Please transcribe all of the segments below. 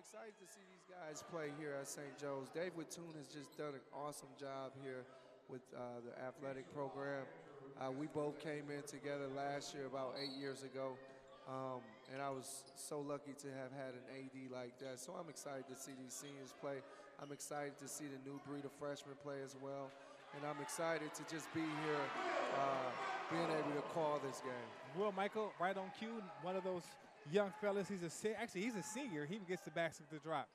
excited to see these guys play here at St. Joe's. Dave Wittoon has just done an awesome job here with the athletic program. We both came in together last year, about 8 years ago, and I was so lucky to have had an AD like that. So I'm excited to see these seniors play. I'm excited to see the new breed of freshmen play as well, and I'm excited to just be here, being able to call this game. Will Michael, right on cue, one of those young fellas. He's a senior. He gets the basket to drop.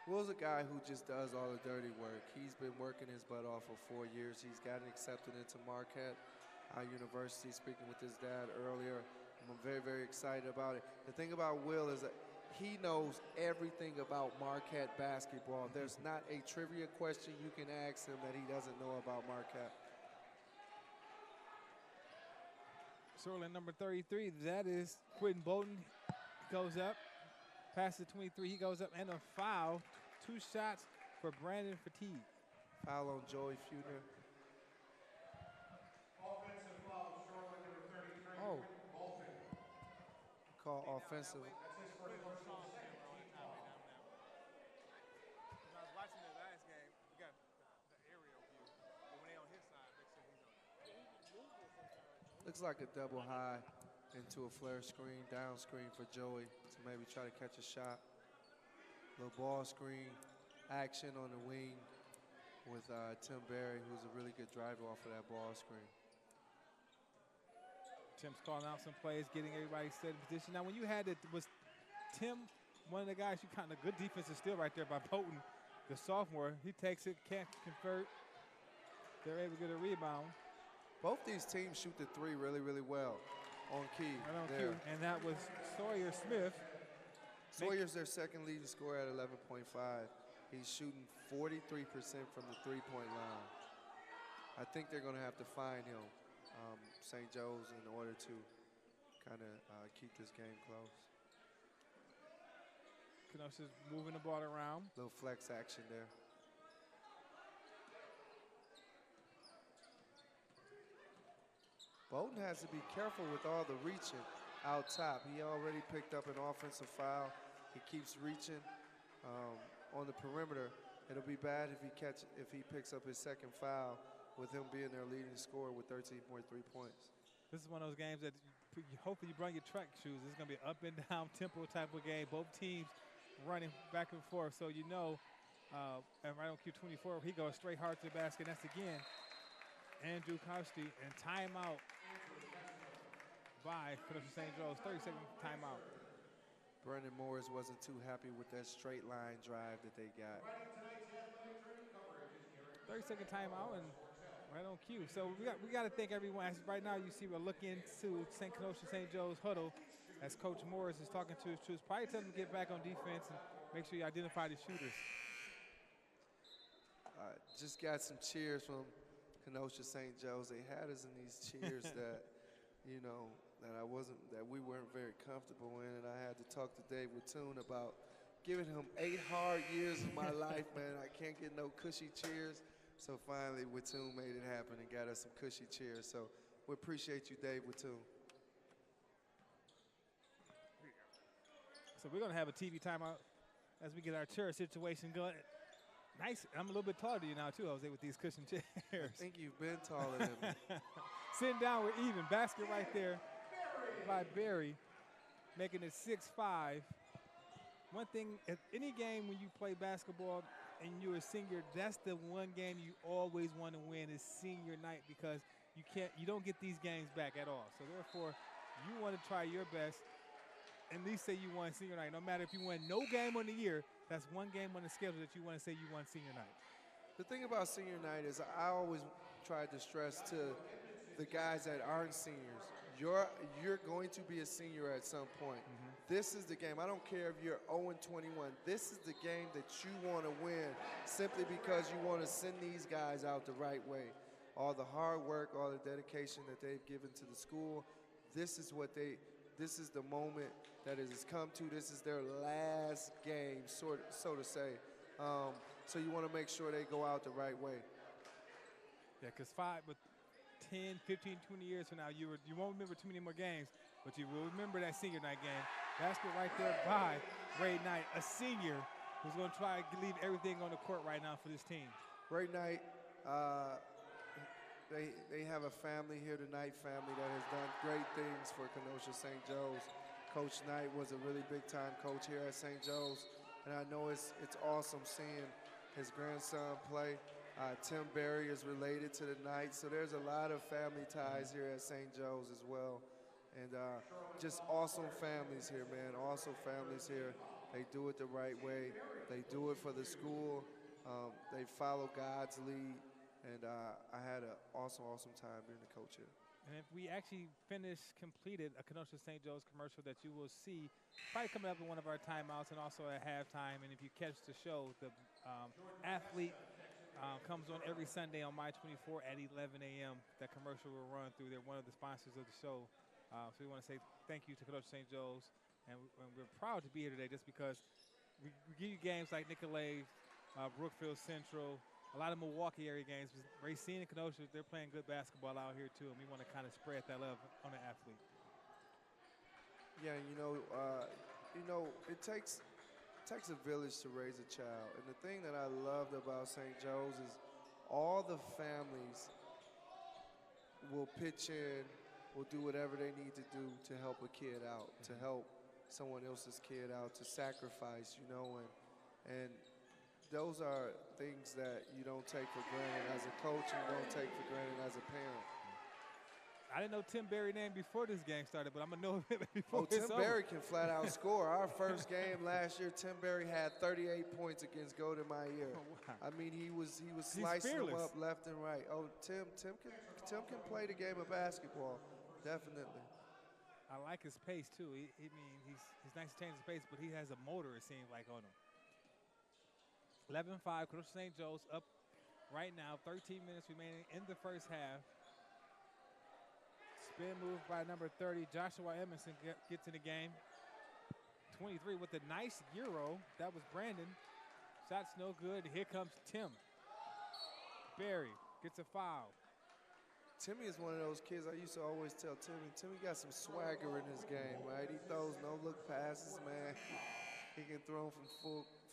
Will's a guy who just does all the dirty work. He's been working his butt off for 4 years. He's gotten accepted into Marquette University, speaking with his dad earlier. I'm very, very excited about it. The thing about Will is that he knows everything about Marquette basketball. There's not a trivia question you can ask him that he doesn't know about Marquette. Shorland number 33, that is Quentin Bolton. Goes up, passes 23, he goes up, and a foul. 2 shots for Brandon Fatigue. Foul on Joey Feudner. Offensive foul, Shorland number 33. Oh. Call offensive. I was watching the last game. We got the aerial view, but when they on his side, make sure he's on. Looks like a double high into a flare screen, down screen for Joey to maybe try to catch a shot. Little ball screen action on the wing with Tim Berry, who's a really good driver off of that ball screen. Tim's calling out some plays, getting everybody set in position. Now, when you had it, was Tim one of the guys you kind of good defensive steal right there by Bolton, the sophomore. He takes it, can't convert. They're able to get a rebound. Both these teams shoot the three really, really well on key. Right on there. cue. And that was Sawyer Smith. Sawyer's their second leading scorer at 11.5. He's shooting 43% from the three-point line. I think they're going to have to find him, St. Joe's, in order to kind of keep this game close. Kenosha's moving the ball around. Little flex action there. Bolton has to be careful with all the reaching out top. He already picked up an offensive foul. He keeps reaching on the perimeter. It'll be bad if he picks up his second foul with him being their leading scorer with 13.3 points. This is one of those games that hopefully you bring your track shoes. It's going to be an up and down tempo type of game. Both teams running back and forth. So you know, and right on Q24, he goes straight hard to the basket. That's again Andrew Kosti, and timeout by Kenosha St. Joe's. 30-second timeout. Brendan Morris wasn't too happy with that straight line drive that they got. 30-second timeout and right on cue. So we got to thank everyone. As right now you see we're looking to St. Kenosha St. Joe's huddle as Coach Morris is talking to his troops. Probably tell them to get back on defense and make sure you identify the shooters. Just got some cheers from Kenosha St. Joe's. They had us in these cheers that, you know, that we weren't very comfortable in, and I had to talk to Dave Wittoon about giving him 8 hard years of my life, man. I can't get no cushy cheers. So finally, Wittoon made it happen and got us some cushy cheers. So we appreciate you, Dave Wittoon. So we're going to have a TV timeout as we get our chair situation going. Nice. I'm a little bit taller than you now, too, Jose, with these cushion chairs. I think you've been taller than me. Sitting down, we're even. Basket right there by Barry, making it 6-5. One thing, at any game when you play basketball and you're a senior, that's the one game you always want to win is senior night, because you don't get these games back at all. So therefore, you want to try your best, at least say you won senior night. No matter if you win no game on the year, that's one game on the schedule that you want to say you won senior night. The thing about senior night is I always tried to stress to the guys that aren't seniors, you're going to be a senior at some point. This is the game. I don't care if you're 0-21. This is the game that you want to win simply because you want to send these guys out the right way. All the hard work, all the dedication that they've given to the school, this is the moment that it has come to. This is their last game, so to say. So you want to make sure they go out the right way. Yeah, because 10, 15, 20 years from now, you won't remember too many more games, but you will remember that senior night game. Basket right there by Ray Knight, a senior who's going to try to leave everything on the court right now for this team. Ray Knight, they have a family here, the Knight family, that has done great things for Kenosha St. Joe's. Coach Knight was a really big-time coach here at St. Joe's, and I know it's awesome seeing his grandson play. Tim Berry is related to the Knights, so there's a lot of family ties here at St. Joe's as well. And just awesome families here, man, awesome families here. They do it the right way. They do it for the school. They follow God's lead, and I had an awesome time being the coach here. And if we actually completed a Kenosha St. Joe's commercial that you will see probably coming up in one of our timeouts and also at halftime. And if you catch the show, the athlete comes on every Sunday on My 24 at 11 a.m. That commercial will run through. They're one of the sponsors of the show. So we want to say thank you to Kenosha St. Joe's. And we're proud to be here today just because we give you games like Nicolay, Brookfield Central, a lot of Milwaukee area games. Racine and Kenosha, they're playing good basketball out here too, and we want to kind of spread that love on the athlete. Yeah, it takes a village to raise a child, and the thing that I loved about St. Joe's is all the families will pitch in, will do whatever they need to do to help a kid out, to help someone else's kid out, to sacrifice, and those are things that you don't take for granted as a coach, you don't take for granted as a parent. I didn't know Tim Berry's name before this game started, but I'm going to know it before Tim Berry can flat out score. Our first game last year, Tim Berry had 38 points against Golden Meyer. Oh, wow. I mean, he was slicing them up left and right. Oh, Tim can play the game of basketball, definitely. I like his pace, too. He's nice to change his pace, but he has a motor, it seems like, on him. 11-5, Kenosha St. Joe's up right now. 13 minutes remaining in the first half. Spin move by number 30, Joshua Emerson gets in the game. 23 with a nice Euro. That was Brandon. Shot's no good. Here comes Tim. Berry gets a foul. Timmy is one of those kids I used to always tell Timmy got some swagger in his game, right? He throws no-look passes, man. He can throw them from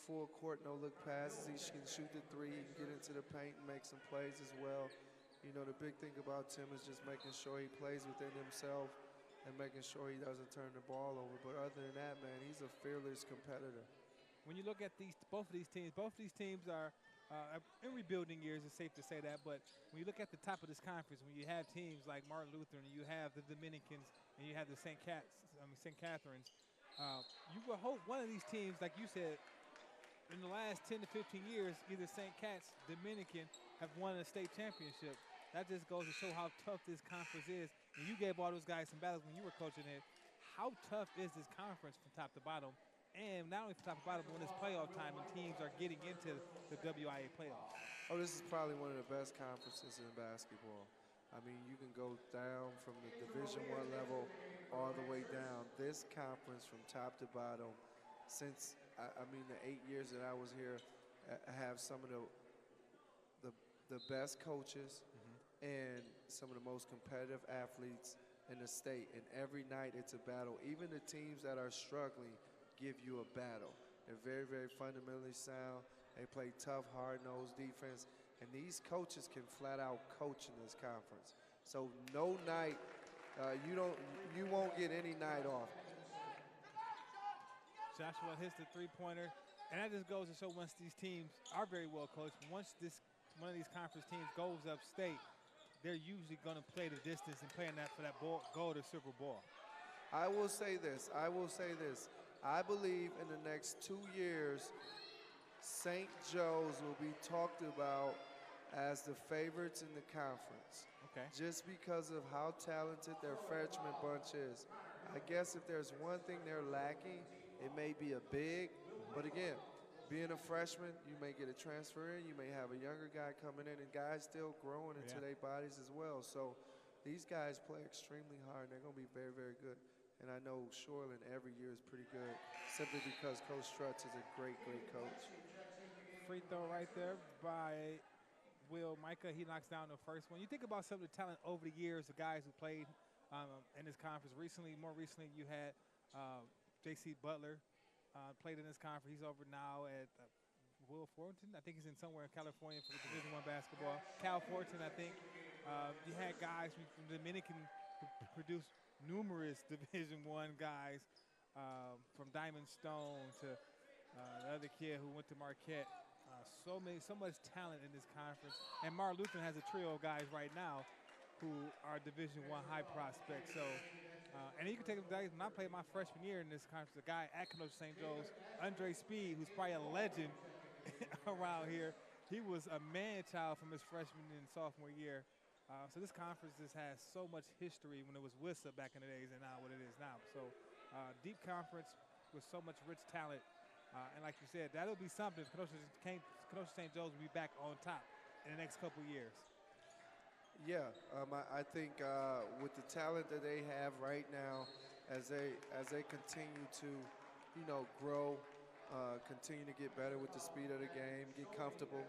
full court, no-look passes. He can shoot the three, he can get into the paint and make some plays as well. The big thing about Tim is just making sure he plays within himself and making sure he doesn't turn the ball over. But other than that, man, he's a fearless competitor. When you look at both of these teams are in rebuilding years, it's safe to say that. But when you look at the top of this conference, when you have teams like Martin Luther and you have the Dominicans and you have the St. Catharines, you would hope one of these teams, like you said, in the last 10 to 15 years, either St. Cat's, Dominican, have won a state championship. That just goes to show how tough this conference is. And you gave all those guys some battles when you were coaching it. How tough is this conference from top to bottom? And not only from top to bottom, but when it's playoff time and teams are getting into the WIA playoffs. Oh, this is probably one of the best conferences in basketball. I mean, you can go down from the Division I level all the way down. This conference from top to bottom, since, the 8 years that I was here, have some of the best coaches and some of the most competitive athletes in the state. And every night it's a battle. Even the teams that are struggling give you a battle. They're very, very fundamentally sound. They play tough, hard-nosed defense. And these coaches can flat out coach in this conference. So no night, you won't get any night off. Joshua hits the three-pointer. And that just goes to show once these teams are very well coached, once one of these conference teams goes upstate, they're usually going to play the distance and playing that for that gold or silver ball. I will say this. I believe in the next 2 years, St. Joe's will be talked about as the favorites in the conference. Okay. Just because of how talented their freshman bunch is. I guess if there's one thing they're lacking, it may be a big, but again, being a freshman, you may get a transfer in, you may have a younger guy coming in, and guys still growing into their bodies as well. So these guys play extremely hard, and they're going to be very, very good. And I know Shorland every year is pretty good, simply because Coach Strutz is a great, great coach. Free throw right there by Will Micah. He knocks down the first one. You think about some of the talent over the years, the guys who played in this conference. More recently, you had J.C. Butler played in this conference. He's over now at Will Fullerton. I think he's in somewhere in California for Division I basketball. Cal Fullerton, I think. You had guys from Dominican who produced numerous Division I guys, from Diamond Stone to the other kid who went to Marquette. So much talent in this conference. And Martin Lutheran has a trio of guys right now who are Division I high prospects. So, and you can take guys. When I played my freshman year in this conference, a guy at Kenosha St. Joe's, Andre Speed, who's probably a legend around here. He was a man-child from his freshman and sophomore year. So this conference just has so much history when it was WISA back in the days and now what it is now. So deep conference with so much rich talent. And like you said, that'll be something. Kenosha St. Joe's will be back on top in the next couple of years. Yeah, I think with the talent that they have right now, as they continue to, grow, continue to get better with the speed of the game, get comfortable,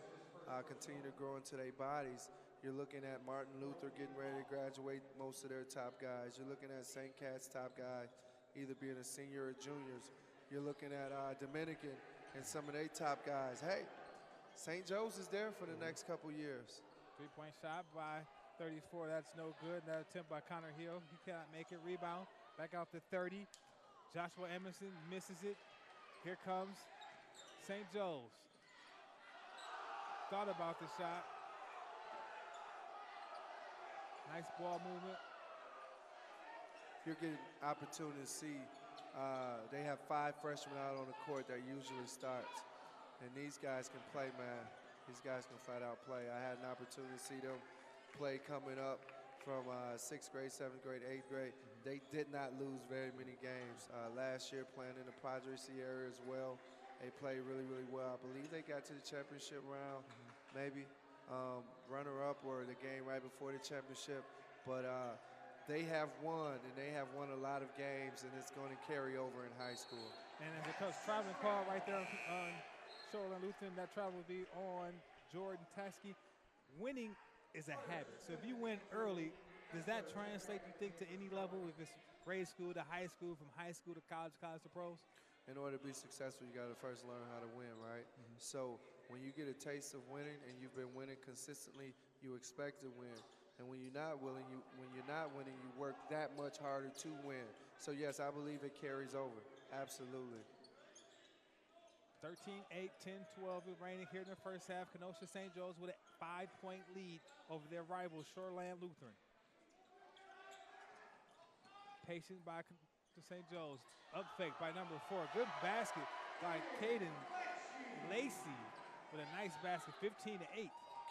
continue to grow into their bodies. You're looking at Martin Luther getting ready to graduate most of their top guys. You're looking at St. Cat's top guy either being a senior or juniors. You're looking at Dominican and some of their top guys. Hey, St. Joe's is there for the next couple years. Three-point shot by 34. That's no good. That attempt by Connor Hill. He cannot make it. Rebound. Back out to 30. Joshua Emerson misses it. Here comes St. Joe's. Thought about the shot. Nice ball movement. You're getting opportunity to see they have 5 freshmen out on the court that usually starts. And these guys can play, man. These guys can flat out play. I had an opportunity to see them play coming up from 6th grade, 7th grade, 8th grade. They did not lose very many games. Last year playing in the Padre C area as well. They played really, really well. I believe they got to the championship round, maybe runner-up or the game right before the championship. But they have won, and they have won a lot of games, and it's going to carry over in high school. And as it comes traveling call right there on Shorland Lutheran, that travel will be on Jordan Taskey. Winning is a habit. So if you win early, does that translate, you think, to any level, if it's grade school to high school, from high school to college, college to pros? In order to be successful, you got to first learn how to win, right? So when you get a taste of winning and you've been winning consistently, you expect to win. And when you're not winning, you work that much harder to win. So yes, I believe it carries over. Absolutely. 13-8, 10-12 reigning here in the first half. Kenosha St. Joe's with a 5-point lead over their rival, Shorland Lutheran. Patient by St. Joe's. Up fake by number 4. Good basket by Caden Lacey with a nice basket, 15-8.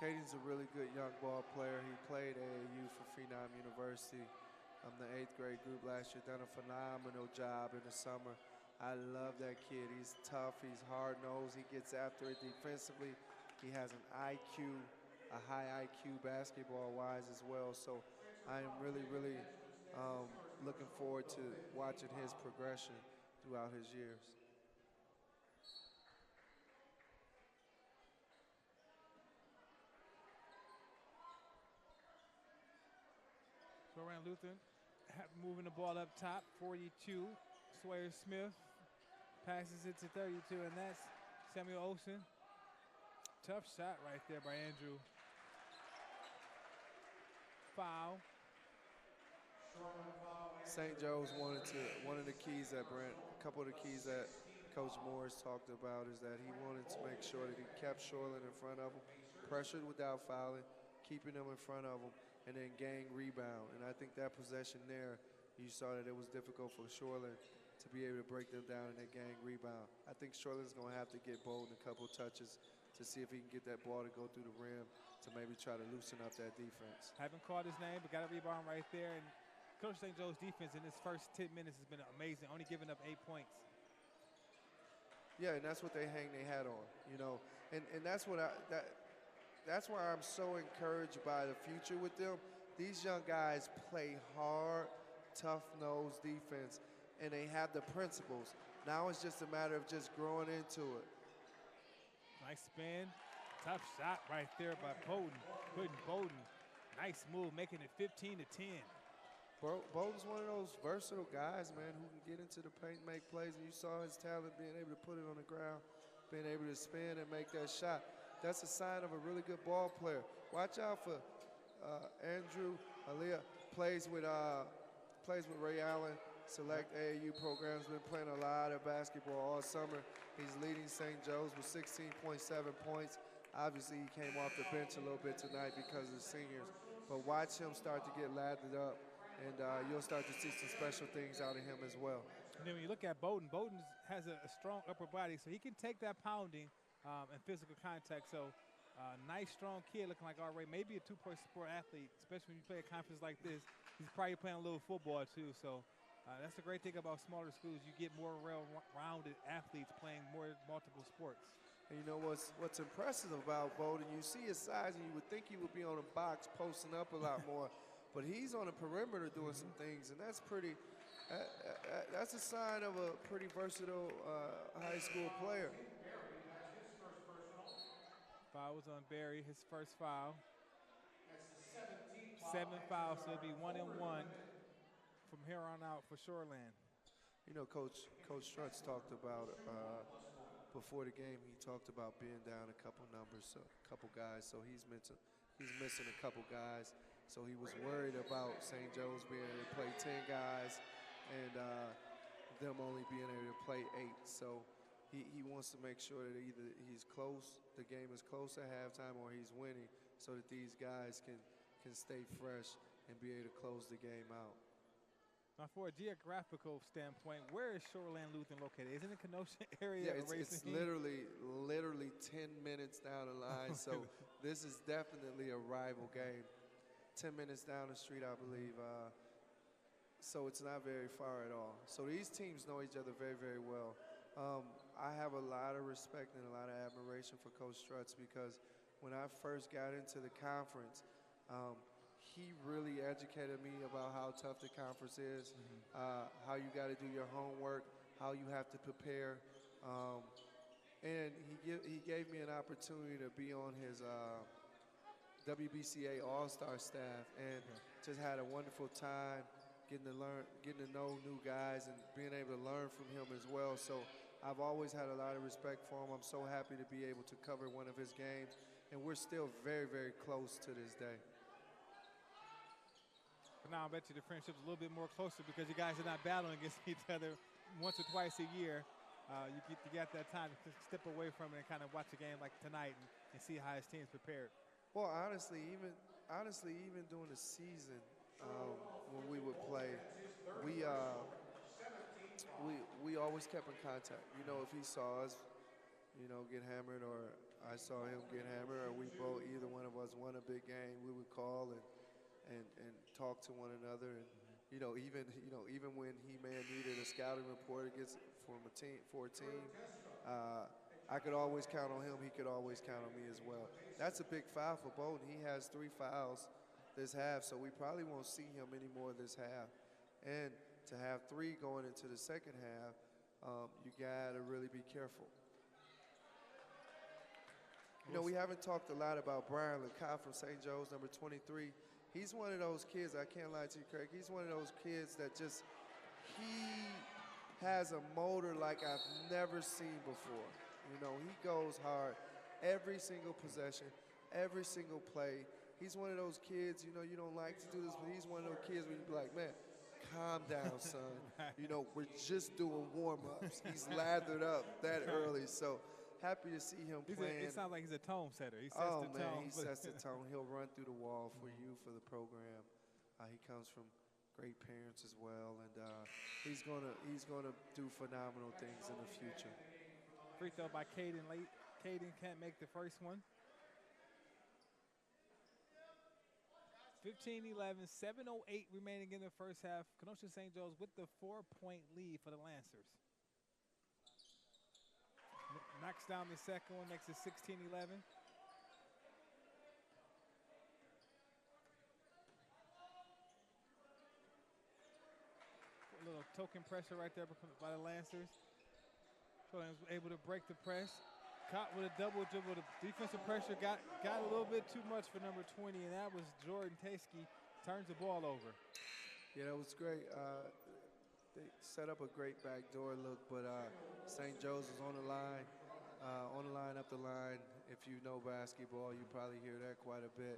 Caden's a really good young ball player. He played AAU for Phenom University. The 8th grade group last year done a phenomenal job in the summer. I love that kid. He's tough. He's hard-nosed. He gets after it defensively. He has an IQ, a high IQ basketball-wise as well. So I am really, really looking forward to watching his progression throughout his years. Shorland Lutheran moving the ball up top, 42. Sawyer Smith passes it to 32, and that's Samuel Olsen. Tough shot right there by Andrew. Foul. St. Joe's one of the keys that a couple of the keys that Coach Morris talked about is that he wanted to make sure that he kept Shorland in front of him, pressured without fouling, keeping them in front of him, and then gang rebound. And I think that possession there, you saw that it was difficult for Shorland to be able to break them down in that gang rebound. I think Shorland's going to have to get bold in a couple touches to see if he can get that ball to go through the rim to maybe try to loosen up that defense. Haven't called his name, but got a rebound right there. And Coach St. Joe's defense in his first 10 minutes has been amazing, only giving up 8 points. Yeah, and that's what they hang their hat on, and that's what that's why I'm so encouraged by the future with them. These young guys play hard, tough-nosed defense, and they have the principles. Now it's just a matter of just growing into it. Nice spin. Tough shot right there by Bowden. Quentin Bowden. Nice move, making it 15-10. Bolden's one of those versatile guys, man, who can get into the paint, make plays, and you saw his talent being able to put it on the ground, being able to spin and make that shot. That's a sign of a really good ball player. Watch out for Andrew Aliyah, plays with Ray Allen, select AAU programs, been playing a lot of basketball all summer. He's leading St. Joe's with 16.7 points. Obviously, he came off the bench a little bit tonight because of the seniors, but watch him start to get lathered up, and you'll start to see some special things out of him as well. And then when you look at Bowden, Bowden has a strong upper body, so he can take that pounding and physical contact. So nice, strong kid looking like already maybe a two-point sport athlete, especially when you play a conference like this. He's probably playing a little football too. So that's the great thing about smaller schools. You get more well-rounded athletes playing multiple sports. And you know what's impressive about Bowden, you see his size and you would think he would be on a box posting up a lot more, but he's on the perimeter doing some things, and that's pretty, that's a sign of a pretty versatile high school player. Foul was on Barry, his first foul. 7 fouls, so it'll be 1 and 1 from here on out for Shorland. You know, Coach Strutz talked about before the game. He talked about being down a couple numbers, a couple guys. So he's missing a couple guys. So he was worried about St. Joe's being able to play 10 guys and them only being able to play 8. So he wants to make sure that either he's close, the game is close at halftime, or he's winning, so that these guys can stay fresh and be able to close the game out. Now, for a geographical standpoint, where is Shorland Lutheran located? Is it in the Kenosha area? Yeah, it's literally 10 minutes down the line, so this is definitely a rival game. 10 minutes down the street, I believe, so it's not very far at all. So these teams know each other very, very well. I have a lot of respect and a lot of admiration for Coach Strutz, because when I first got into the conference, he really educated me about how tough the conference is, how you got to do your homework, how you have to prepare. And he gave me an opportunity to be on his WBCA All-Star staff, and just had a wonderful time getting to know new guys and being able to learn from him as well. So I've always had a lot of respect for him. I'm so happy to be able to cover one of his games, and we're still very, very close to this day. But now I bet you the friendship's a little bit more closer because you guys are not battling against each other once or twice a year. You get that time to step away from it and kind of watch a game like tonight and see how his team's prepared. Well, honestly, even during the season, when we would play, we always kept in contact. You know, if he saw us, get hammered, or I saw him get hammered, or either one of us won a big game, we would call and talk to one another. And even when he may have needed a scouting report for a team, I could always count on him. He could always count on me as well. That's a big foul for Bowden. He has 3 fouls this half, so we probably won't see him anymore this half. And to have 3 going into the second half, you got to really be careful. We haven't talked a lot about Brian LeCotte from St. Joe's, number 23. He's one of those kids, I can't lie to you, Craig, he's one of those kids that he has a motor like I've never seen before. He goes hard every single possession, every single play. He's one of those kids, you don't like to do this, but he's one of those kids where you be like, man, calm down, son. We're just doing warm-ups. He's lathered up that early, so happy to see him playing. It sounds like he's a tone setter. He sets the tone. He sets the tone. He'll run through the wall for you, for the program. He comes from great parents as well, and he's gonna do phenomenal things in the future. Free throw by Caden late. Caden can't make the first one. 15-11, 7:08 remaining in the first half. Kenosha St. Joe's with the 4-point lead for the Lancers. Knocks down the second one, makes it 16-11. A little token pressure right there by the Lancers. Shorland was able to break the press. Caught with a double dribble. The defensive pressure got a little bit too much for number 20, and that was Jordan Tasky. Turns the ball over. Yeah, that was great. They set up a great backdoor look, but St. Joe's was on the line up the line. If you know basketball, you probably hear that quite a bit.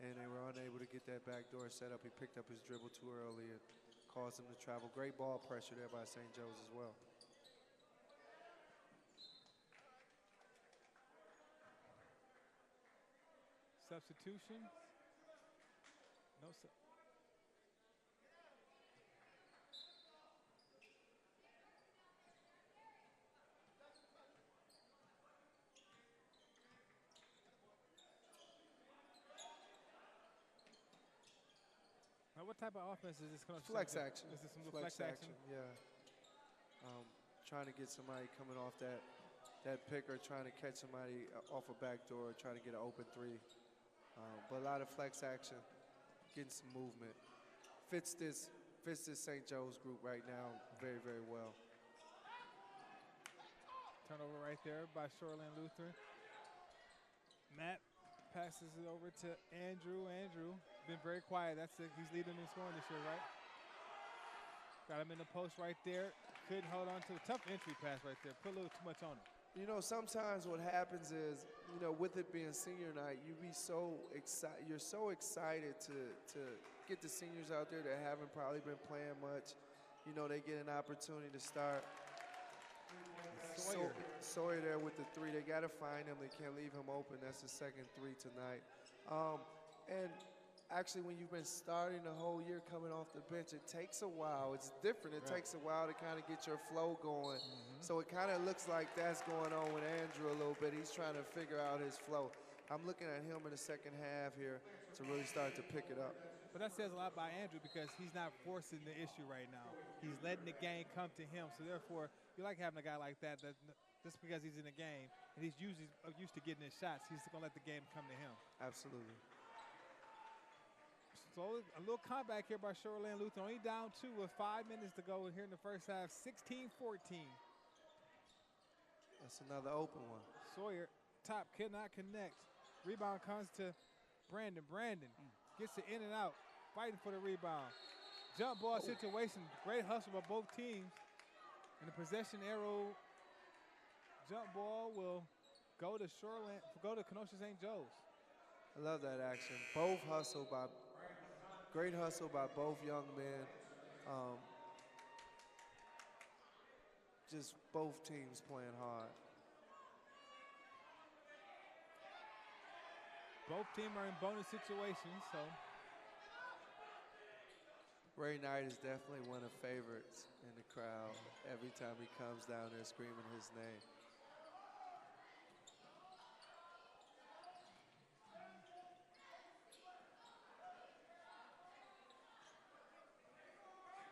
And they were unable to get that backdoor set up. He picked up his dribble too early and caused him to travel. Great ball pressure there by St. Joe's as well. Substitution. No. Now, what type of offense is this? Flex action. Is this some Flex action? Yeah. Trying to get somebody coming off that pick or trying to catch somebody off a backdoor, trying to get an open three. But a lot of flex action, getting some movement. Fits this St. Joe's group right now very, very well. Turnover right there by Shorland Lutheran. Matt passes it over to Andrew. Andrew been very quiet. That's it. He's leading in scoring this year, right? Got him in the post right there. Couldn't hold on to a tough entry pass right there. Put a little too much on him. You know, sometimes what happens is, you know, with it being senior night, you're so excited to get the seniors out there that haven't probably been playing much. You know, they get an opportunity to start. Sawyer there with the three. They got to find him. They can't leave him open. That's the second three tonight. And actually, when you've been starting the whole year coming off the bench, it takes a while. It's different. It takes a while to kind of get your flow going. So it kind of looks like that's going on with Andrew a little bit. He's trying to figure out his flow. I'm looking at him in the second half here to really start to pick it up. But that says a lot by Andrew because he's not forcing the issue right now. He's letting the game come to him. So therefore, you like having a guy like that just because he's in the game and he's usually used to getting his shots, he's going to let the game come to him. Absolutely. So a little comeback here by Shorland Lutheran. Only down 2 with 5 minutes to go here in the first half. 16-14. That's another open one. Sawyer, top, cannot connect. Rebound comes to Brandon. Brandon gets it in and out, fighting for the rebound. Jump ball situation. Great hustle by both teams. And the possession arrow jump ball will go to Kenosha St. Joe's. I love that action. Great hustle by both young men. Just both teams playing hard. Both teams are in bonus situations, so. Ray Knight is definitely one of favorites in the crowd. Every time he comes down there screaming his name.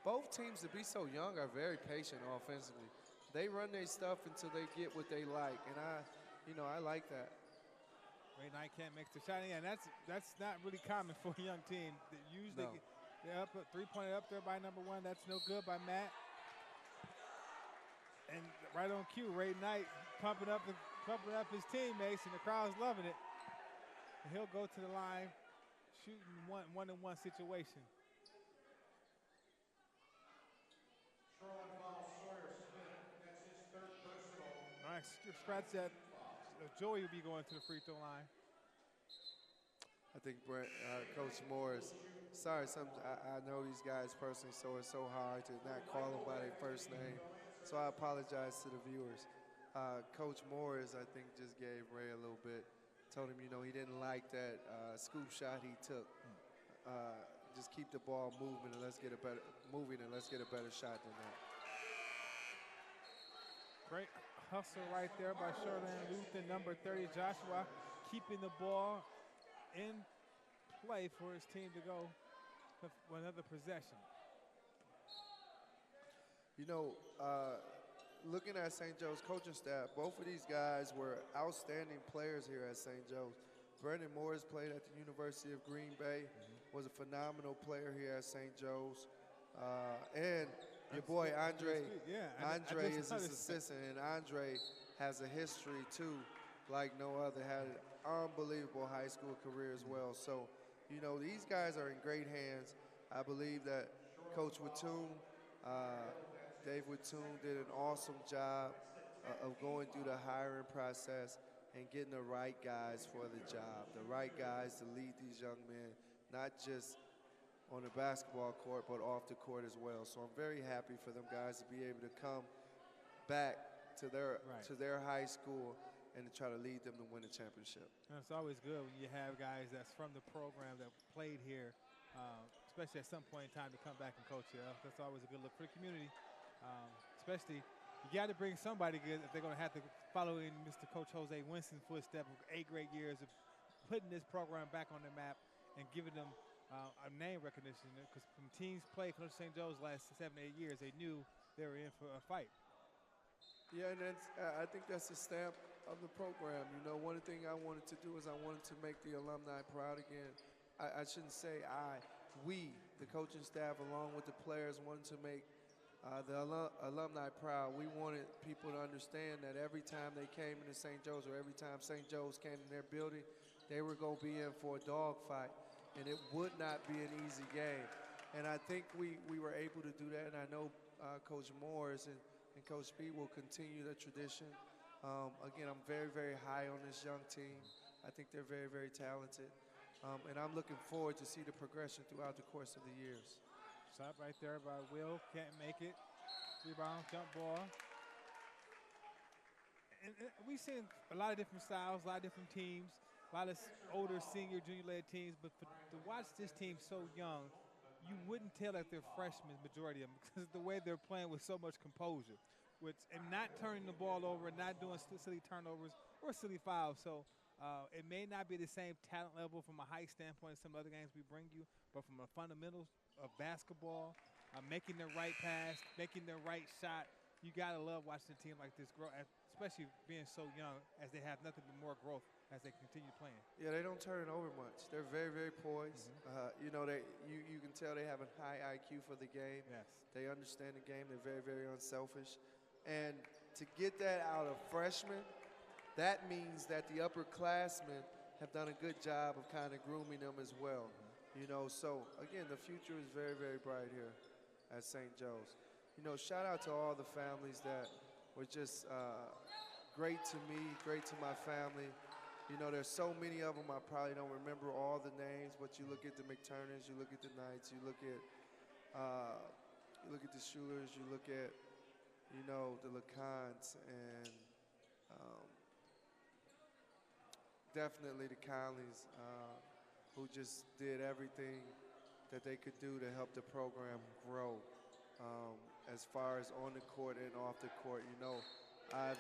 Both teams, to be so young, are very patient offensively. They run their stuff until they get what they like, and I like that. Ray Knight can't make the shot, and that's not really common for a young team. Usually, they're up, three-pointer up there by number 1. That's no good by Matt. And right on cue, Ray Knight pumping up his teammates, and the crowd's loving it. And he'll go to the line, shooting one-on-one situation. Shorland fouls Sawyer Smith. That's his third personal. All right, scratch that. Joey will be going to the free throw line. I think Coach Morris, sorry, I know these guys personally, so it's so hard to not call them by their first name. So I apologize to the viewers. Coach Morris, I think, just gave Ray a little bit. Told him, he didn't like that scoop shot he took. Just keep the ball moving and let's get a better shot than that. Great hustle right there by Shorland Lutheran, number 30, Joshua, keeping the ball in play for his team to go for another possession. Looking at St. Joe's coaching staff, both of these guys were outstanding players here at St. Joe's. Brandon Morris played at the University of Green Bay, was a phenomenal player here at St. Joe's. And your boy Andre, Andre is his assistant, and Andre has a history too, like no other. Had an unbelievable high school career as well. So, these guys are in great hands. I believe that Coach Wattoon, Dave Wattoon did an awesome job of going through the hiring process and getting the right guys for the job, the right guys to lead these young men, not just on the basketball court, but off the court as well. So I'm very happy for them guys to be able to come back to their high school and to try to lead them to win a championship. And it's always good when you have guys that's from the program that played here, especially at some point in time to come back and coach here. That's always a good look for the community, especially you got to bring somebody good if they're going to have to follow in Mr. Coach Jose Winston's footsteps of 8 great years of putting this program back on the map and giving them a name recognition. Because from teams played Coach St. Joe's last 7 or 8 years, they knew they were in for a fight. Yeah, and I think that's the stamp of the program. You know, one thing I wanted to do is I wanted to make the alumni proud again. I shouldn't say we, the coaching staff, along with the players, wanted to make the alumni proud. We wanted people to understand that every time they came into St. Joe's or every time St. Joe's came in their building, they were going to be in for a dogfight, and it would not be an easy game. And I think we were able to do that, and I know Coach Morris and Coach B will continue the tradition. Again, I'm very, very high on this young team. I think they're very, very talented. And I'm looking forward to see the progression throughout the course of the years. Shot right there by Will, can't make it. Rebound, jump ball. And we've seen a lot of different styles, a lot of different teams, a lot of older senior, junior-led teams. But to watch this team so young, you wouldn't tell that they're freshmen, majority of them, because the way they're playing with so much composure, and not turning the ball over, and not doing silly turnovers or silly fouls. So it may not be the same talent level from a height standpoint as some other games we bring you, but from a fundamentals of basketball, making the right pass, making the right shot, you got to love watching a team like this grow, especially being so young, as they have nothing but more growth as they continue playing. Yeah, they don't turn it over much. They're very, very poised. You know, you can tell they have a high IQ for the game. Yes. They understand the game. They're very, very unselfish. And to get that out of freshmen, that means that the upperclassmen have done a good job of kind of grooming them as well. You know, so again, the future is very, very bright here at St. Joe's. You know, shout out to all the families that were just great to me, great to my family. You know, there's so many of them, I probably don't remember all the names, but you look at the McTurners, you look at the Knights, you look at the Schulers, you look at, you know, the LeContes, and definitely the Conleys, who just did everything that they could do to help the program grow as far as on the court and off the court. You know, I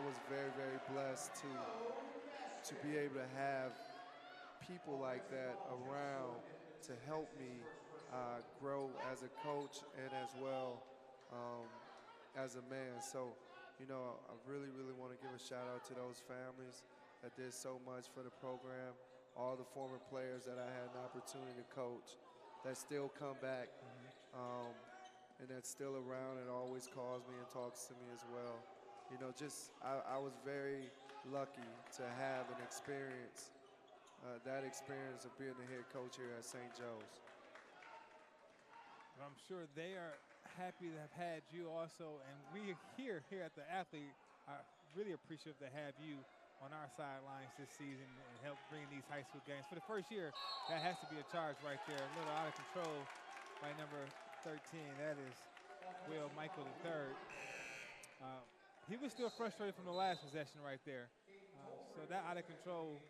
was very, very blessed to be able to have people like that around to help me grow as a coach and as well as a man. So, you know, I really, really want to give a shout out to those families that did so much for the program, all the former players that I had an opportunity to coach that still come back and that's still around and always calls me and talks to me as well. You know, just I was very lucky to have an experience, that experience of being the head coach here at St. Joe's. I'm sure they are happy to have had you also, and we here at the Athlete are really appreciative to have you on our sidelines this season and help bring these high school games. For the first year, that has to be a charge right there. A little out of control by number 13. That is Will Michael III. He was still frustrated from the last possession right there. So that out of control,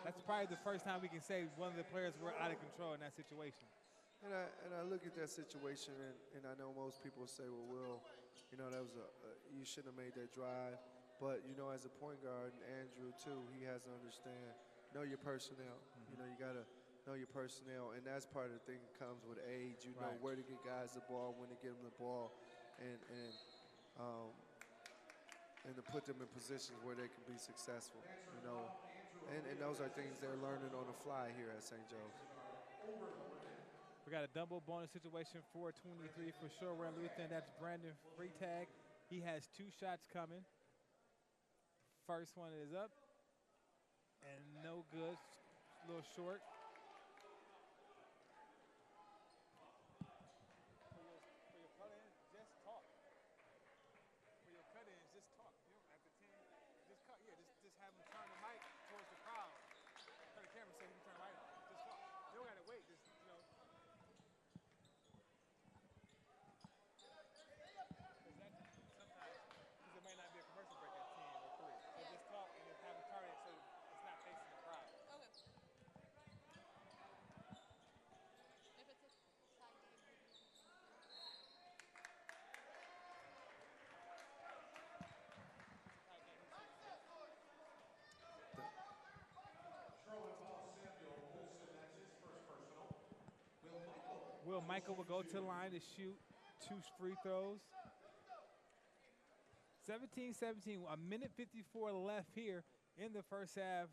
that's probably the first time we can say one of the players were out of control in that situation. And I look at that situation, and I know most people say, well, Will, you know, that was you shouldn't have made that drive. But, you know, as a point guard, and Andrew, too, he has to understand, know your personnel. You know, you got to know your personnel, and that's part of the thing that comes with age. You know where to get guys the ball, when to get them the ball, and to put them in positions where they can be successful, you know. And those are things they're learning on the fly here at St. Joe's. We got a double bonus situation, 4-23 for Shorland Lutheran. That's Brandon Freitag. He has 2 shots coming. First one is up and no good, a little short. Will Michael will go to the line to shoot 2 free throws. 17-17, a minute 54 left here in the first half.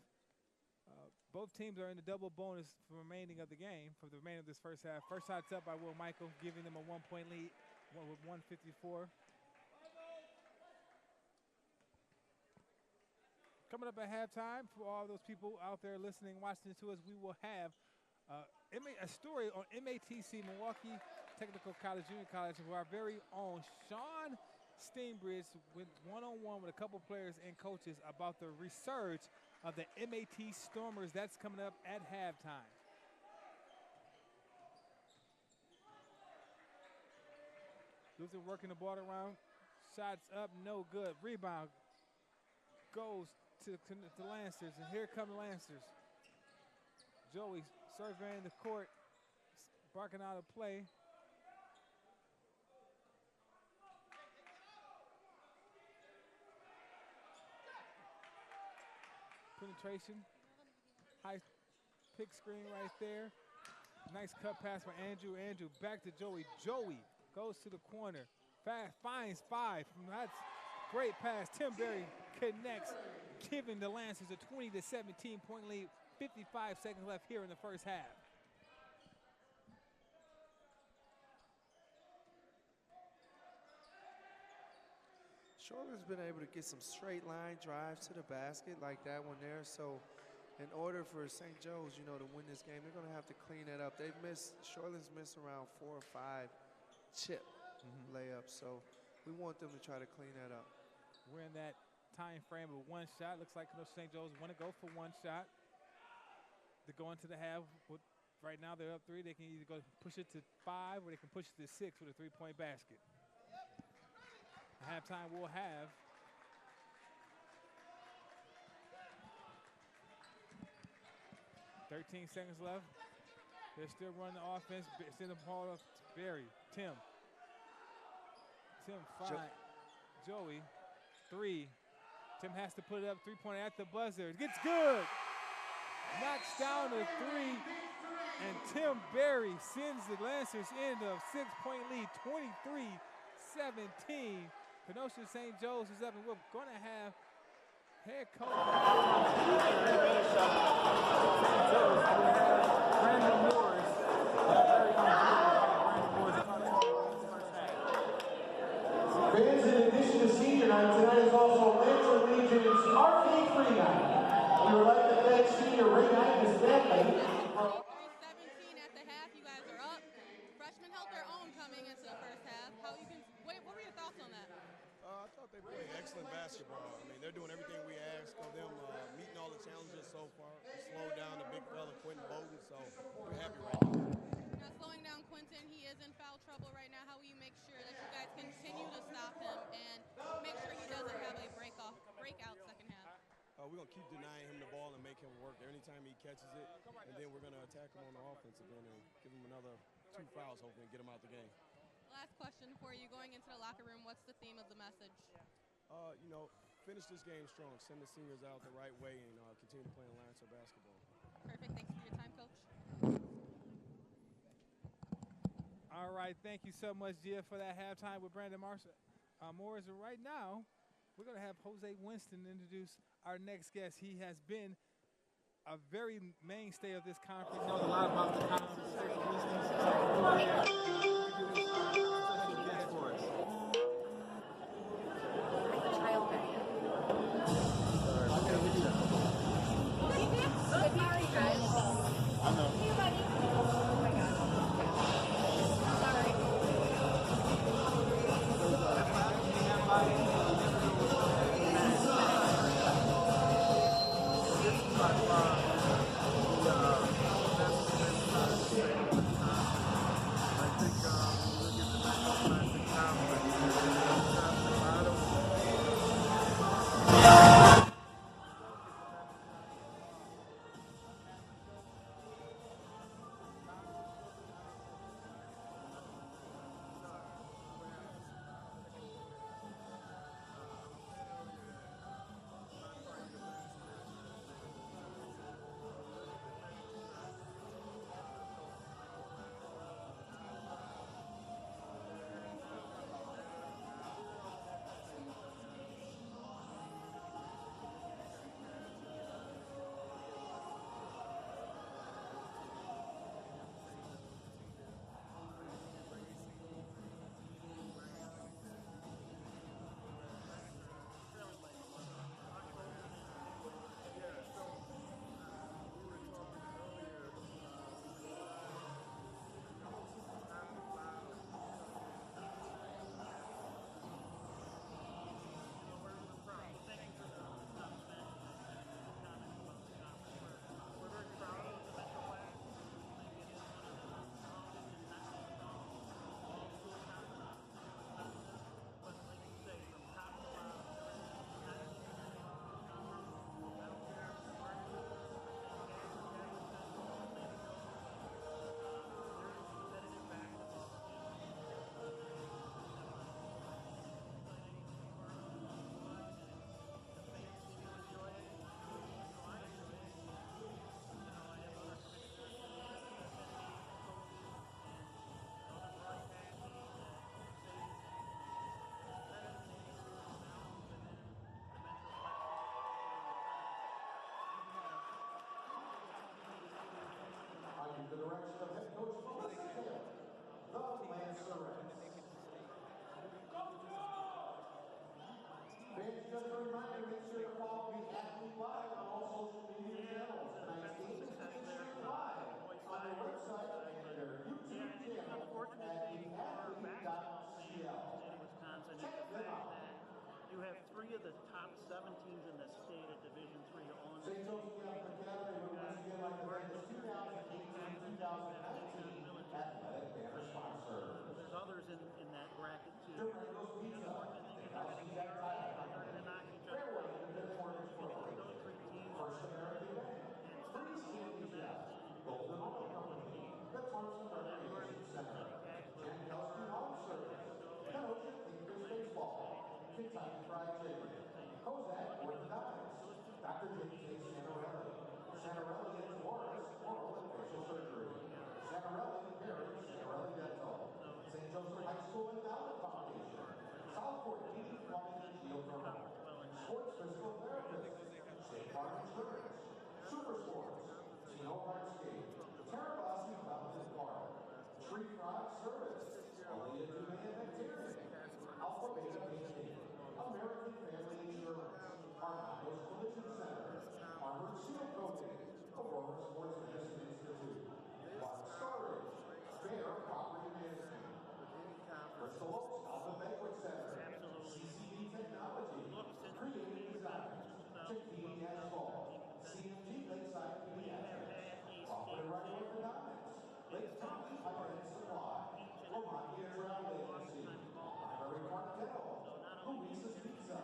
Both teams are in the double bonus for the remaining of the game, for the remainder of this first half. First shot's up by Will Michael, giving them a 1-point lead with 1:54. Coming up at halftime, for all those people out there listening, watching to us, we will have a story on MATC, Milwaukee Technical College, Junior College, of our very own Sean Steinbridge went one-on-one with a couple players and coaches about the resurge of the MAT Stormers. That's coming up at halftime. Luther working the ball around. Shots up, no good. Rebound goes to the Lancers, and here come the Lancers. Joey surveying the court, barking out a play. Penetration, high pick screen right there. Nice cut pass for Andrew. Andrew back to Joey. Joey goes to the corner, finds 5. That's great pass. Tim Berry connects, giving the Lancers a 20-17 point lead. 55 seconds left here in the first half. Shorland's been able to get some straight line drives to the basket like that one there. So in order for St. Joe's, you know, to win this game, they're going to have to clean that up. Shorland's missed around 4 or 5 chip layups. So we want them to try to clean that up. We're in that time frame of 1 shot. Looks like St. Joe's want to go for 1 shot. To go into the half. Right now they're up 3. They can either go push it to 5 or they can push it to 6 with a 3-point basket. Halftime we'll have .13 seconds left. They're still running the offense. Send the ball up to Barry. Tim 5. Joey 3. Tim has to put it up. 3-pointer at the buzzer. It gets good. Knocks down a 3. And Tim Berry sends the Lancers into a 6-point lead. 23-17. Kenosha St. Joe's is up, and we're going to have head coach Brandon Morris. Fans, in addition to senior night, tonight is also Lancer Legion's Arcade Free Night. We would like to thank senior Ray Knight and his family. 17 at the half, you guys are up. Freshmen held their own coming into the first half. What were your thoughts on that? I thought they played excellent basketball. I mean, they're doing everything we asked of them, meeting all the challenges so far. Slowed down the big fella, Quentin Bowden, so we're happy right now. Now, slowing down Quentin, he is in foul trouble right now. How will you make sure that you guys continue to stop him and make sure he doesn't have a breakout second half? We're going to keep denying him the ball and make him work anytime he catches it, and then we're going to attack him on the offensive end and give him another 2 fouls, hopefully, and get him out the game. Last question for you. Going into the locker room, what's the theme of the message? You know, finish this game strong. Send the seniors out the right way and continue playing Lancer basketball. Perfect. Thanks for your time, Coach. All right. Thank you so much, Gia, for that halftime with Brandon Morris. And right now, we're going to have Jose Winston introduce our next guest. He has been a very mainstay of this conference. He knows a lot about the conference. You have 3 of the top 7 teams in the state at Division III all in the St. Joseph Catholic Academy will once again like to thank the 2018-2019 athletic banner sponsor. There's others in that bracket too. Durango's Pizza, Steakhouse Exact Tire, They're going to knock each other. Fairway in Pittsburgh, Those 3 teams. First American Bank, Freeze Candy Chef, Golden Oil Company, the Thompson Recreation Center, Jankowski Home Service, Kenosha Kingfish Baseball, Kentucky Fried Chicken, Kozak Orthodontics, Dr. J.K. Santarelli, Santarelli and Flores Oral and Facial Surgery, Santarelli and Perry, Santarelli Dental, St. Joseph High School Endowment Foundation, Southport Heating, Plumbing, and Geothermal, Sports Physical Therapist, State Farm Insurance, Super Sports, Snow Hardscape, Terrabasi Fountain and Park, Tree Frog Service, Alita Humane Bacteria, Alpha Beta Painting, American Family Insurance, Armando's Collision Center, Armored Seal Coating, Aurora Sports Medicine Institute, Water Storage, Bear Property Management, Bristol Oaks Alpha Banquet Center, CCD Technology, Creative Design, Chickpea Asphalt, CMG Lakeside Pediatrics, Coffee Right Orthodontics, Lake County Pipe and Supply, Lamontia Travel Agency, Library Cartel, Louisa's Pizza,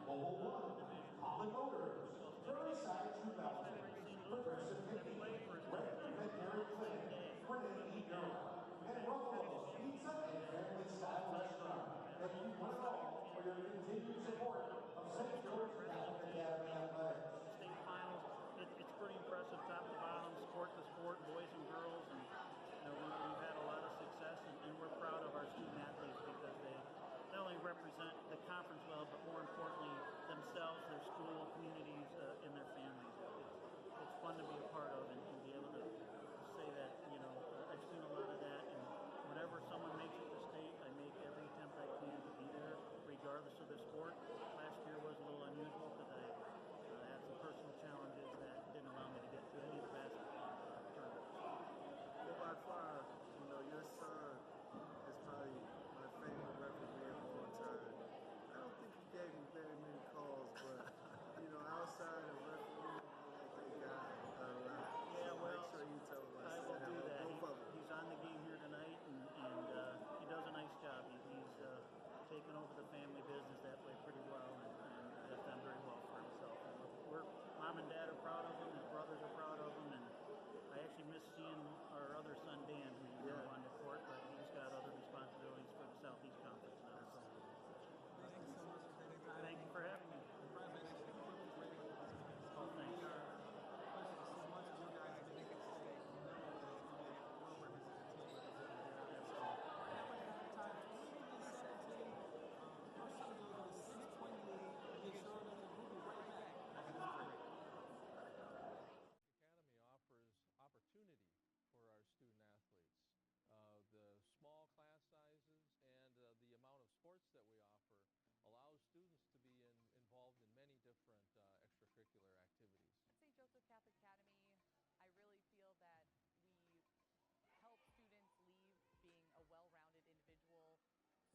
Mobile One, Holly Motors, Prairie Side True Mountain, Progressive Picking, Redmond Veterinary Clinic, Renee E. Durham, and Ruffalo's Pizza and Family Style Restaurant. Thank you one and all for your continued support of St. George Catholic Academy Athletics. State finals. It's pretty impressive, top to bottom, sport to sport, boys and girls, and we've had a lot of success, and we're proud of our student athletes because they not only represent the conference well, but more importantly themselves, their school, communities, and their families. It's fun to be a part of and be able to say that. I've seen a lot of that, and whenever someone makes it to state, I make every attempt I can to be there, regardless of the sport. Last year was a little unusual because I had some personal challenges that didn't allow me to get to any of the basketball tournaments. Well, by far, your son is probably my favorite referee of all time. I don't think he gave me very many calls, but, outside of refereeing, I like that guy a lot. Yeah, So well, make sure you tell him I will do that. Both of them. He's on the game here tonight, and he does a nice job. He's taken over the family business that way pretty well, and has done very well for himself. Mom and Dad are proud of him. His brothers are proud of him, and I actually miss seeing our other son Dan, who you know on the court, but he's got other responsibilities for the Southeast Conference now. So. Thank you for having me. Oh, thanks. Academy offers opportunity for our student athletes. The small class sizes and the amount of sports that we offer allows students to be involved in many different extracurricular activities. At St. Joseph Catholic Academy, I really feel that we help students leave being a well-rounded individual,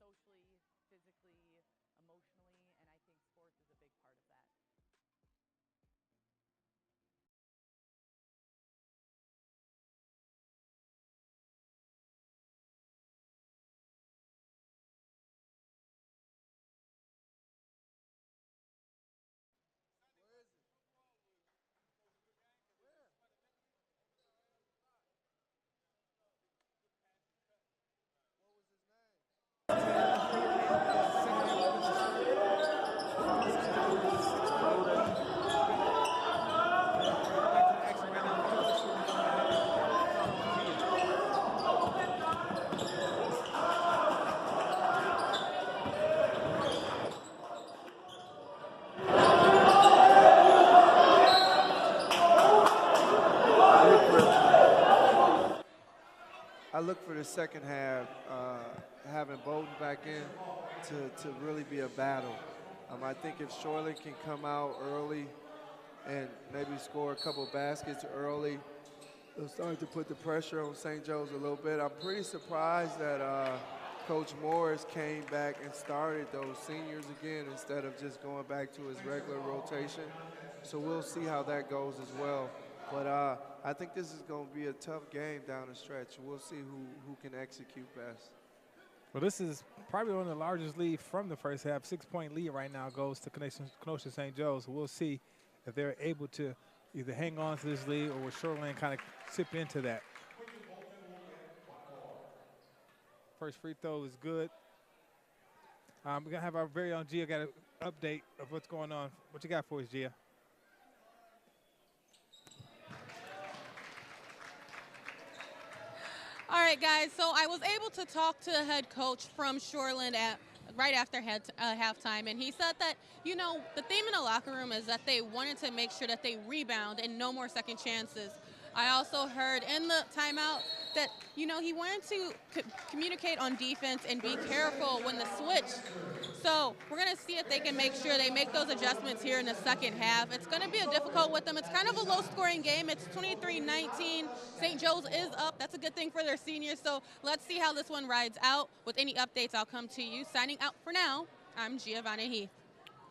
socially, physically, emotionally, and I think sports is a big part of that. I look for the second half, having Bowden back in to really be a battle. I think if Shorland can come out early and maybe score a couple baskets early, they'll start to put the pressure on St. Joe's a little bit. I'm pretty surprised that Coach Morris came back and started those seniors again instead of just going back to his regular rotation. So we'll see how that goes as well. But I think this is going to be a tough game down the stretch. We'll see who can execute best. Well, this is probably one of the largest lead from the first half. 6-point lead right now goes to Kenosha St. Joe's. We'll see if they're able to either hang on to this lead or will Shorland kind of chip into that. First free throw is good. We're going to have our very own Gia got an update of what's going on. What you got for us, Gia? All right, guys, so I was able to talk to the head coach from Shorland right after halftime, and he said that, you know, the theme in the locker room is that they wanted to make sure that they rebound and no more second chances. I also heard in the timeout that, you know, he wanted to communicate on defense and be careful when the switch. So we're going to see if they can make sure they make those adjustments here in the second half. It's going to be a difficult with them. It's kind of a low-scoring game. It's 23-19. St. Joe's is up. That's a good thing for their seniors. So let's see how this one rides out. With any updates, I'll come to you. Signing out for now, I'm Giovanna Heath.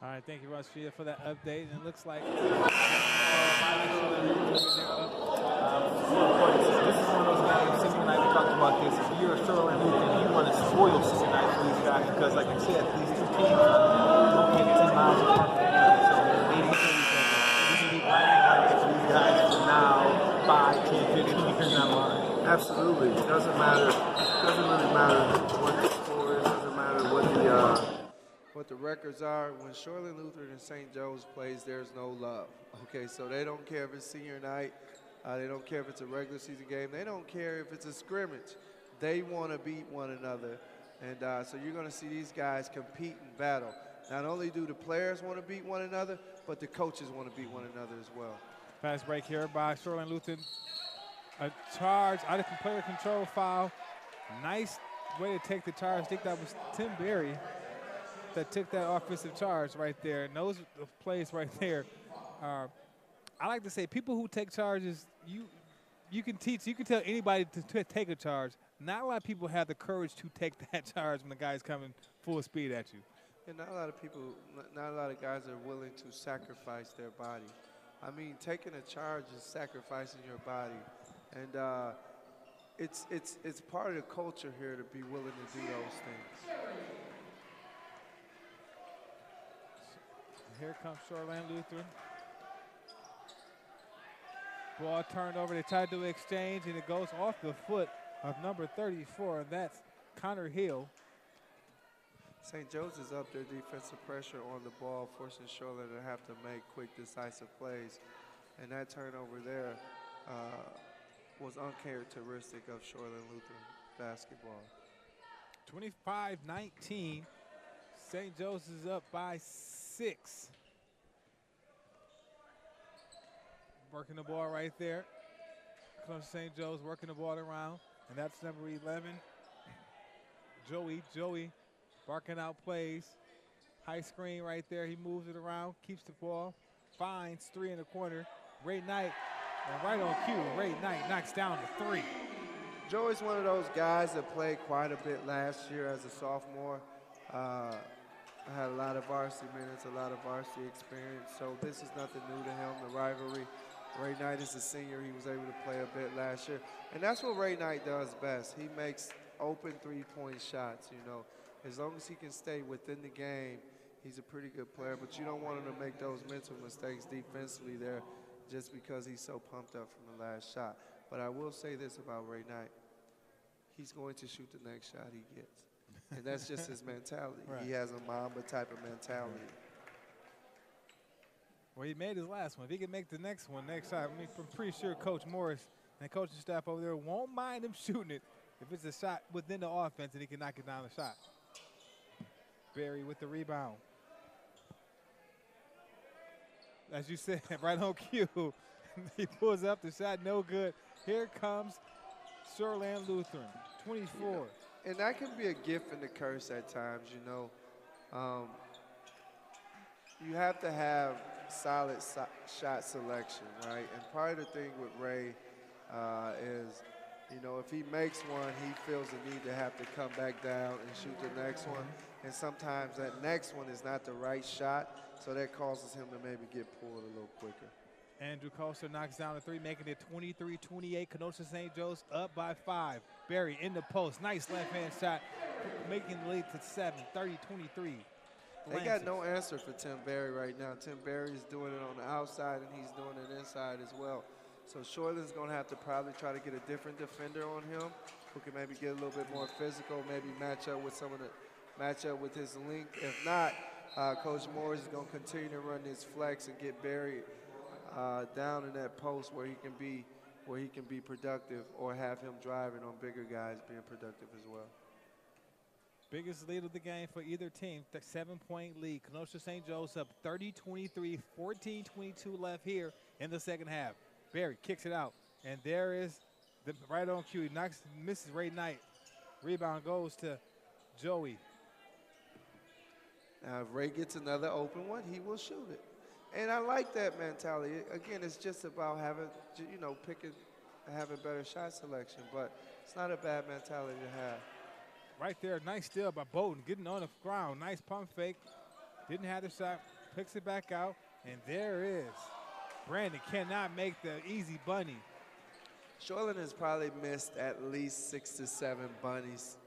All right, thank you, Rashida, for that update. And it looks like This is one of those games, Senior night, we talked about this. If you're a Shorland Lutheran, you want to spoil Senior night for these guys because, like I said, these two teams are maybe 10 miles apart from each other. So they need to be bragging rights for these guys for now, 5, 10, 15 years down the line. Absolutely. It doesn't matter. It doesn't really matter what the score is. It doesn't matter what the records are. When Shorland Lutheran and St. Joe's plays, there's no love. Okay, so they don't care if it's senior night. They don't care if it's a regular season game. They don't care if it's a scrimmage. They want to beat one another. And so you're going to see these guys compete and battle. Not only do the players want to beat one another, but the coaches want to beat one another as well. fast break here by Shorland Lutheran. A charge out of player control foul. Nice way to take the charge. I think that was Tim Berry that took that offensive charge right there. And those plays right there are, I like to say, people who take charges, you can tell anybody to take a charge. Not a lot of people have the courage to take that charge when the guy's coming full speed at you. And not a lot of guys are willing to sacrifice their body. I mean, taking a charge is sacrificing your body. And it's part of the culture here to be willing to do those things. Here comes Shorland Lutheran. Ball turned over. They tried to exchange, and it goes off the foot of number 34, and that's Connor Hill. St. Joe's is up their defensive pressure on the ball, forcing Shorland to have to make quick, decisive plays. And that turnover there was uncharacteristic of Shorland Lutheran basketball. 25-19. St. Joe's is up by 6. Working the ball right there. Comes St. Joe's working the ball around, and that's number 11, Joey barking out plays. High screen right there. He moves it around, keeps the ball, finds 3 in the corner. Ray Knight, and right on cue, Ray Knight knocks down the 3. Joey's one of those guys that played quite a bit last year as a sophomore. Had a lot of varsity minutes, a lot of varsity experience, so this is nothing new to him, the rivalry. Ray Knight is a senior. He was able to play a bit last year. And that's what Ray Knight does best. He makes open three-point shots, you know. As long as he can stay within the game, he's a pretty good player, but you don't want him to make those mental mistakes defensively there just because he's so pumped up from the last shot. But I will say this about Ray Knight. He's going to shoot the next shot he gets. And that's just his mentality. Right. He has a Mamba type of mentality. Well, he made his last one. If he can make the next one, next shot, I mean, I'm pretty sure Coach Morris and coaching staff over there won't mind him shooting it if it's a shot within the offense and he can knock it down the shot. Berry with the rebound. As you said, right on cue. He pulls up the shot, no good. Here comes Shorland Lutheran, 24. And that can be a gift and a curse at times, you know. You have to have solid shot selection, right? And part of the thing with Ray is You know, if he makes one, he feels the need to have to come back down and shoot the next one. And sometimes that next one is not the right shot, so that causes him to maybe get pulled a little quicker. Andrew Coaster knocks down a 3, making it 23-28. Kenosha St. Joe's up by 5. Barry in the post. Nice left-hand shot, making the lead to 7, 30-23. They got no answer for Tim Berry right now. Tim Berry is doing it on the outside, and he's doing it inside as well. So Shorland's going to have to probably try to get a different defender on him who can maybe get a little bit more physical, maybe match up with his length. If not, Coach Morris is going to continue to run this flex and get Berry down in that post where he can be productive, or have him driving on bigger guys being productive as well. Biggest lead of the game for either team, the 7-point lead. Kenosha St. Joe's up 30-23, 14-22 left here in the second half. Barry kicks it out, and there is the right on cue. He knocks, misses Ray Knight. Rebound goes to Joey. Now, if Ray gets another open one, he will shoot it. And I like that mentality. Again, it's just about having better shot selection, but it's not a bad mentality to have. Right there, nice steal by Bowden, getting on the ground. Nice pump fake. Didn't have the shot, picks it back out, and there is. Brandon cannot make the easy bunny. Shorland has probably missed at least 6 to 7 bunnies,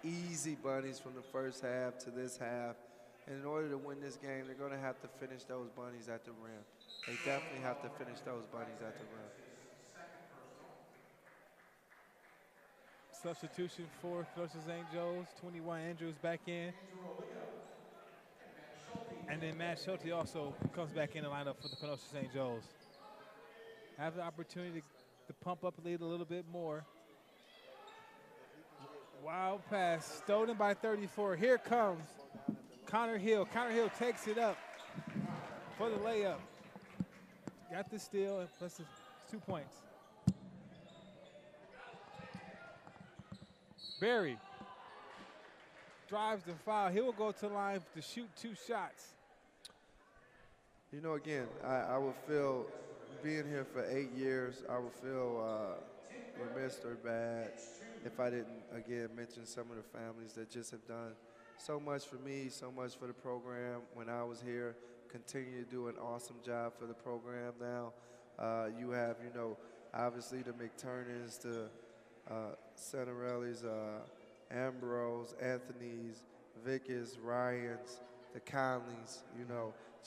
easy bunnies from the first half to this half. And in order to win this game, they're going to have to finish those bunnies at the rim. They definitely have to finish those bunnies at the rim. Substitution for Kenosha St. Joe's, 21 Andrews back in. And then Matt Schulte also comes back in the lineup for the Kenosha St. Joe's. Have the opportunity to pump up the lead a little bit more. Wild pass, stolen by 34. Here comes Connor Hill. Connor Hill takes it up for the layup. Got the steal, and plus 2 points. Barry drives the foul. He will go to the line to shoot 2 shots. You know, again, I would feel, being here for 8 years, I would feel remiss or bad if I didn't, again, mention some of the families that just have done so much for me, so much for the program when I was here, continue to do an awesome job for the program now. You have, obviously the McTurnans, the Santarellis, Ambrose, Anthony's, Vickers, Ryans, the Conleys,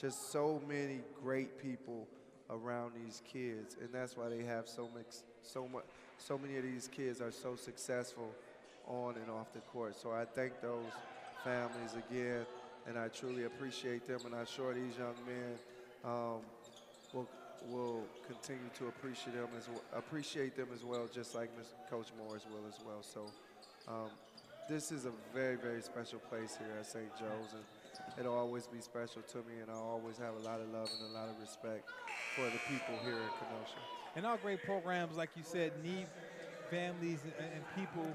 just so many great people around these kids, and that's why they have so many of these kids are so successful on and off the court. So I thank those families again, and I truly appreciate them, and I'm sure these young men will continue to appreciate them as well, just like Coach Morris will as well. So this is a very, very special place here at St. Joe's, and it'll always be special to me, and I'll always have a lot of love and a lot of respect for the people here in Kenosha. And all great programs, like you said, need families and people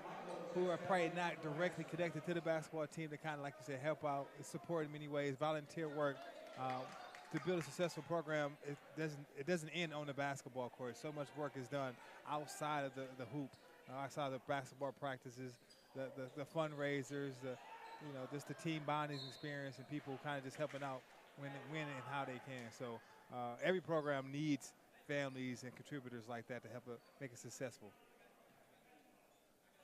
who are probably not directly connected to the basketball team to kind of, like you said, help out and support in many ways. Volunteer work to build a successful program, it doesn't end on the basketball court. So much work is done outside of the hoop, outside of the basketball practices, the fundraisers, just the team bonding experience, and people kind of just helping out when and how they can. So every program needs families and contributors like that to help make it successful.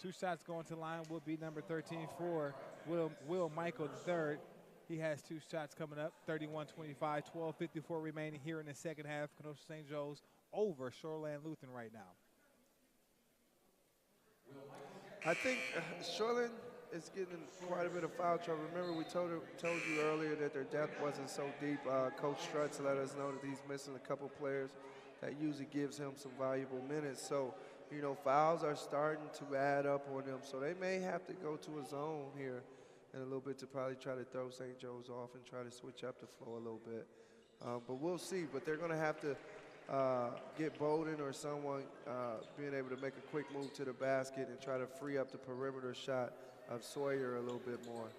2 shots going to the line will be number 13 for Will Michael III. He has 2 shots coming up, 31-25, 12:54 remaining here in the second half. Kenosha St. Joe's over Shorland Lutheran right now. I think Shorland is getting quite a bit of foul trouble. Remember, we told you earlier that their depth wasn't so deep. Coach Strutz let us know that he's missing a couple players. That usually gives him some valuable minutes. So, fouls are starting to add up on them. So they may have to go to a zone here in a little bit to probably try to throw St. Joe's off and try to switch up the flow a little bit. But we'll see. But they're going to have to get Bowden or someone being able to make a quick move to the basket and try to free up the perimeter shot of Sawyer a little bit more.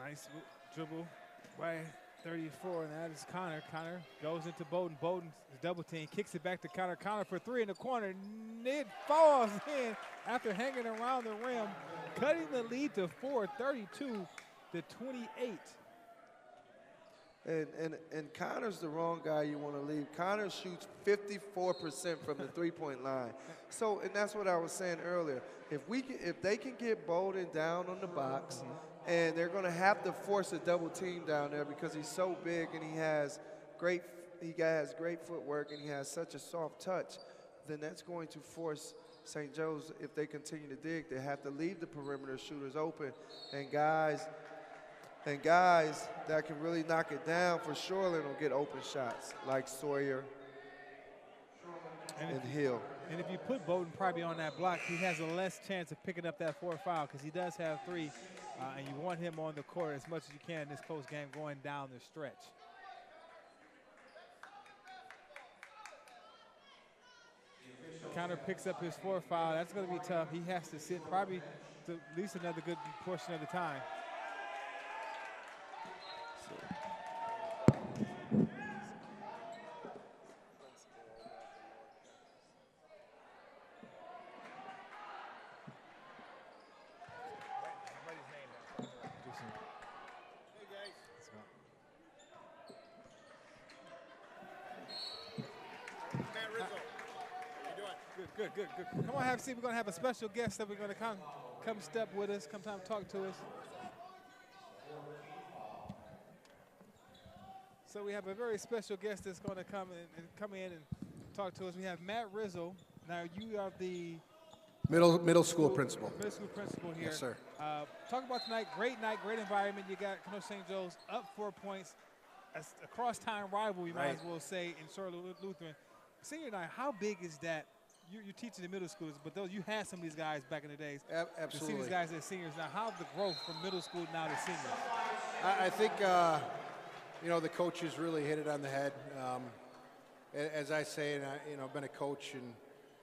Nice dribble by 34, and that is Connor. Connor goes into Bowden. Bowden is double team, kicks it back to Connor. Connor for three in the corner. It falls in after hanging around the rim, cutting the lead to 4, 32 to 28. And Connor's the wrong guy you want to leave. Connor shoots 54% from the three-point line. So, and that's what I was saying earlier. If they can get Bowden down on the box, and they're going to have to force a double team down there because he's so big and he has great footwork and he has such a soft touch, then that's going to force St. Joe's, if they continue to dig, they have to leave the perimeter shooters open, and guys that can really knock it down for Shorland will get open shots like Sawyer and Hill. And if you put Bowden probably on that block, he has a less chance of picking up that fourth foul because he does have three, and you want him on the court as much as you can in this close game going down the stretch. Connor picks up his fourth foul. That's going to be tough. He has to sit probably to at least another good portion of the time. Good. Come on, have a seat. We're going to have a special guest that we're going to come step with us, come talk to us. So we have a very special guest that's going to come in and talk to us. We have Matt Rizzo. Now you are the middle school principal. Middle school principal here. Yes, sir. Talk about tonight. Great night, great environment. You got Coach St. Joe's up 4 points. A cross-town rival, you might as well say, in Shorland Lutheran. Senior night, how big is that? You're teaching the middle schools, but you had some of these guys back in the days. Absolutely. To see these guys as seniors now, how's the growth from middle school now to seniors? I think, the coaches really hit it on the head. As I say, and I've been a coach, and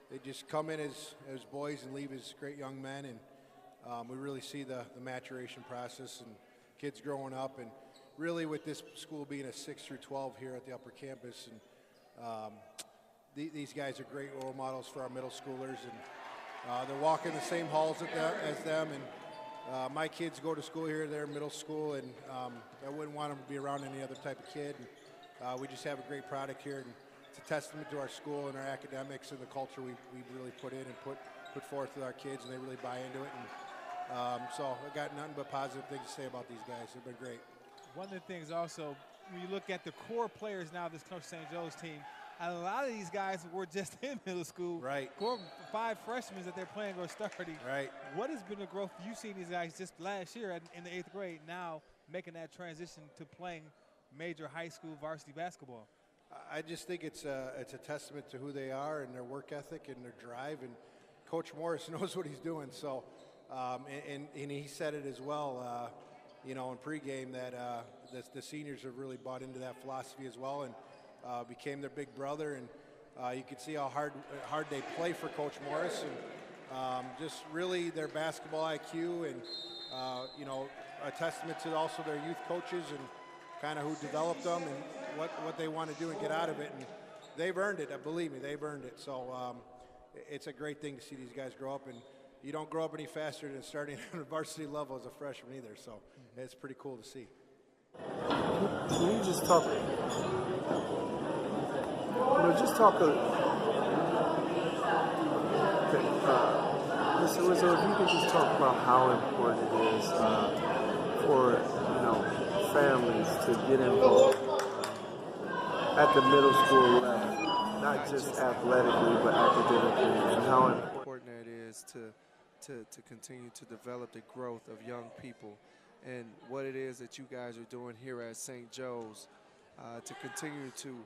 they just come in as boys and leave as great young men, and we really see the maturation process and kids growing up, and really with this school being a 6 through 12 here at the upper campus, and these guys are great role models for our middle schoolers, and they're walking the same halls as them. And my kids go to school here; they're middle school, and I wouldn't want them to be around any other type of kid. And, we just have a great product here, and it's a testament to our school and our academics and the culture we really put in and put forth with our kids, and they really buy into it. And so I got nothing but positive things to say about these guys. They've been great. One of the things also, when you look at the core players now, this Coach St. Joe's team. A lot of these guys were just in middle school. Right. 5 freshmen that they're playing or starting. Right. What has been the growth you've seen these guys just last year in the 8th grade now making that transition to playing major high school varsity basketball? I just think it's a testament to who they are and their work ethic and their drive. And Coach Morris knows what he's doing. So, and he said it as well, in pregame that the seniors have really bought into that philosophy as well. And became their big brother, and you can see how hard they play for Coach Morris, and just really their basketball IQ, and a testament to also their youth coaches and kind of who developed them and what they want to do and get out of it. And they've earned it. Believe me, they've earned it. So it's a great thing to see these guys grow up, and you don't grow up any faster than starting at a varsity level as a freshman either. So it's pretty cool to see. Can you just talk? Just talk a. Mr. Rizzo, if you could just talk about how important it is for families to get involved at the middle school level, not just athletically but academically, and how important it is to continue to develop the growth of young people, and what it is that you guys are doing here at St. Joe's to continue to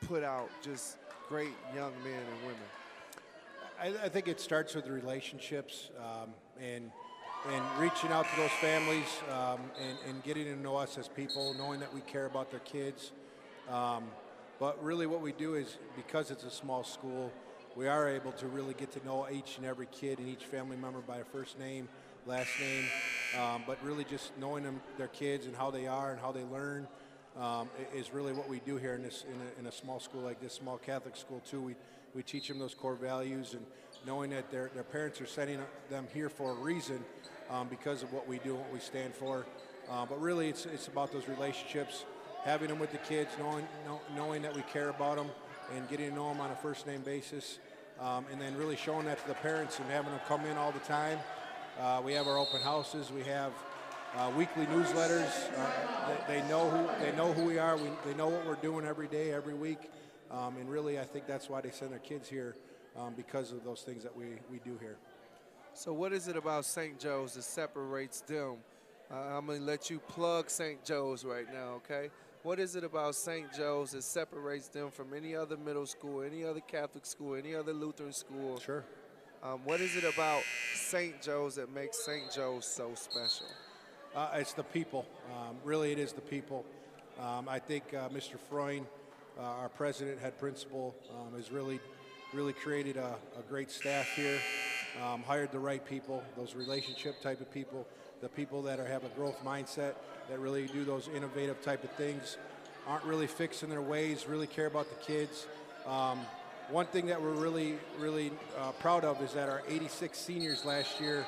put out just great young men and women. I think it starts with relationships and reaching out to those families and getting to know us as people, knowing that we care about their kids. But really what we do is, because it's a small school, we are able to really get to know each and every kid and each family member by their first name, last name, but really just knowing them, their kids and how they are and how they learn. is really what we do here in a small school like this, small Catholic school too. We teach them those core values, and knowing that their parents are sending them here for a reason, because of what we do and what we stand for. But really, it's about those relationships, having them with the kids, knowing that we care about them, and getting to know them on a first-name basis, and then really showing that to the parents and having them come in all the time. We have our open houses. We have weekly newsletters. They know who we are. They know what we're doing every day, every week, and really, I think that's why they send their kids here, because of those things that we do here. So what is it about St. Joe's that separates them? I'm going to let you plug St. Joe's right now, okay? What is it about St. Joe's that separates them from any other middle school, any other Catholic school, any other Lutheran school? Sure. What is it about St. Joe's that makes St. Joe's so special? It's the people. Really, it is the people. I think Mr. Freund, our president, head principal, has really created a great staff here, hired the right people, those relationship type of people, the people that have a growth mindset, that really do those innovative type of things, aren't really fixed in their ways, really care about the kids. One thing that we're really proud of is that our 86 seniors last year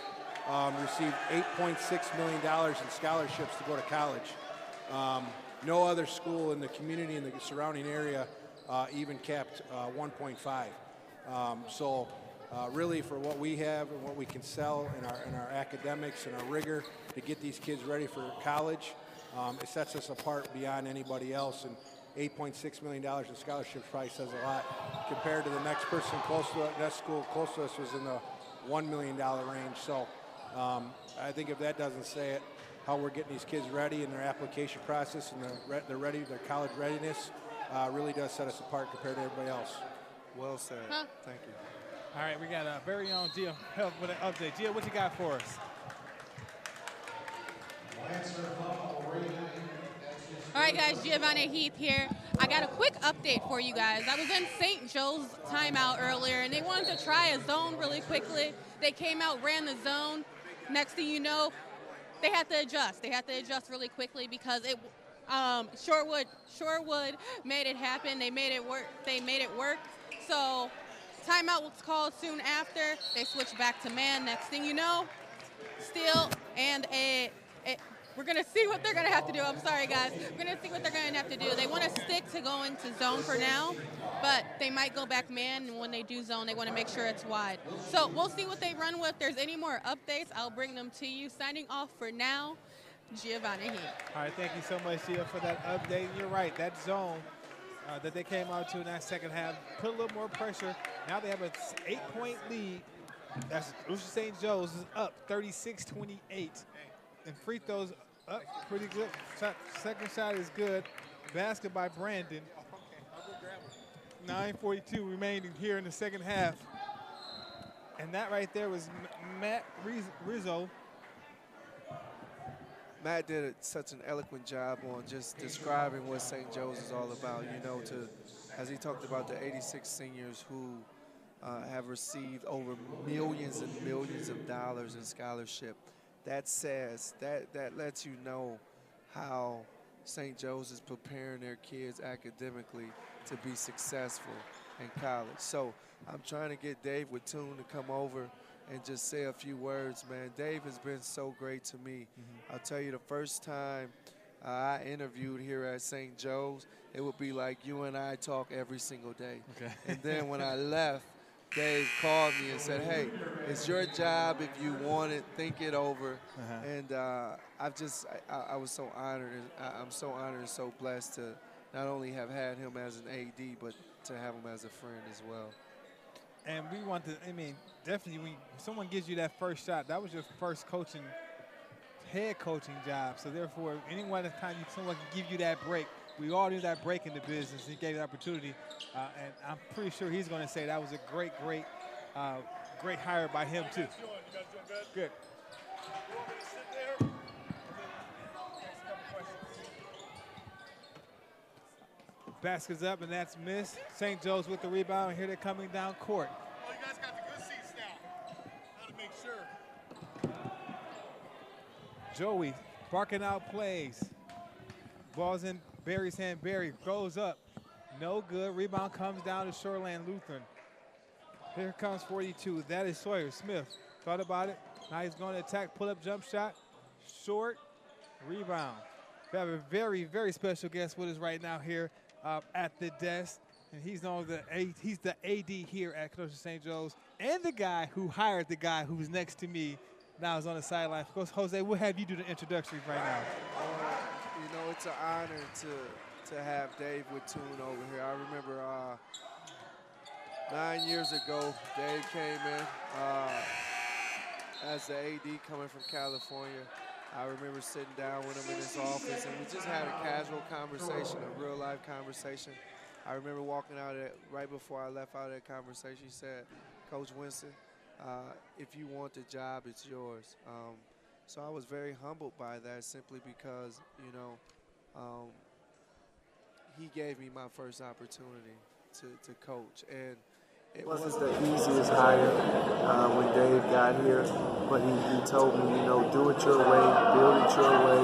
received $8.6 million in scholarships to go to college. No other school in the community in the surrounding area even capped 1.5. So really, for what we have and what we can sell in our academics and our rigor to get these kids ready for college, it sets us apart beyond anybody else. And $8.6 million in scholarships probably says a lot compared to the next person close to that school close to us was in the $1 million range. So I think if that doesn't say it, how we're getting these kids ready in their application process and their college readiness really does set us apart compared to everybody else. Well said. Thank you. All right, we got our very own Gia Health with an update. Gia, what you got for us? All right, guys, Giovanna Heath here. I got a quick update for you guys. I was in St. Joe's timeout earlier, and they wanted to try a zone really quickly. They came out, ran the zone. Next thing you know, they had to adjust. They had to adjust really quickly because Shorewood made it happen. They made it work. So timeout was called soon after. They switched back to man. Next thing you know, still and we're going to see what they're going to have to do. I'm sorry, guys. We're going to see what they're going to have to do. They want to stick to going to zone for now, but they might go back man, and when they do zone, they want to make sure it's wide. So we'll see what they run with. If there's any more updates, I'll bring them to you. Signing off for now, Giovanna Heath. All right, thank you so much, Gia, for that update. You're right, that zone that they came out to in that second half put a little more pressure. Now they have an 8-point lead. That's Lucia St. Joe's is up 36-28. And free throws up pretty good. Second shot is good. Basket by Brandon. 9:42 remaining here in the second half. And that right there was Matt Rizzo. Matt did such an eloquent job on just describing what St. Joe's is all about, as he talked about the 86 seniors who have received over millions and millions of dollars in scholarship. That says, that lets you know how St. Joe's is preparing their kids academically to be successful in college. So I'm trying to get Dave Wattoon to come over and just say a few words, man. Dave has been so great to me. I'll tell you, the first time I interviewed here at St. Joe's, it would be like you and I talk every single day. Okay. And then when I left, Dave called me and said, hey, it's your job if you want it, think it over. And I was so honored. I'm so honored and so blessed to not only have had him as an AD, but to have him as a friend as well. And we want to, definitely when someone gives you that first shot, that was your first head coaching job. So therefore, someone can give you that break. We all need that break in the business. He gave the opportunity, and I'm pretty sure he's going to say that was a great hire by him too. Good. Basket's up, and that's missed. St. Joe's with the rebound, and here they're coming down court. Oh, you guys got the good seats now. Got to make sure. Joey barking out plays. Ball's in Barry's hand. Barry goes up. No good. Rebound comes down to Shorland Lutheran. Here comes 42. That is Sawyer Smith. Thought about it. Now he's going to attack. Pull-up jump shot. Short. Rebound. We have a very, very special guest with us right now here at the desk. And he's the AD here at Kenosha St. Joe's, and the guy who hired the guy who's next to me now is on the sideline. Of course, Jose, we'll have you do the introductory right now. You know, it's an honor to have Dave Wittoon over here. I remember 9 years ago, Dave came in as the AD coming from California. I remember sitting down with him in his office, and we just had a casual conversation, a real-life conversation. I remember walking out right before I left out of that conversation, he said, Coach Winston, if you want the job, it's yours. So I was very humbled by that simply because, you know, he gave me my first opportunity to coach. And it wasn't the easiest hire when Dave got here, but he told me, you know, do it your way, build it your way,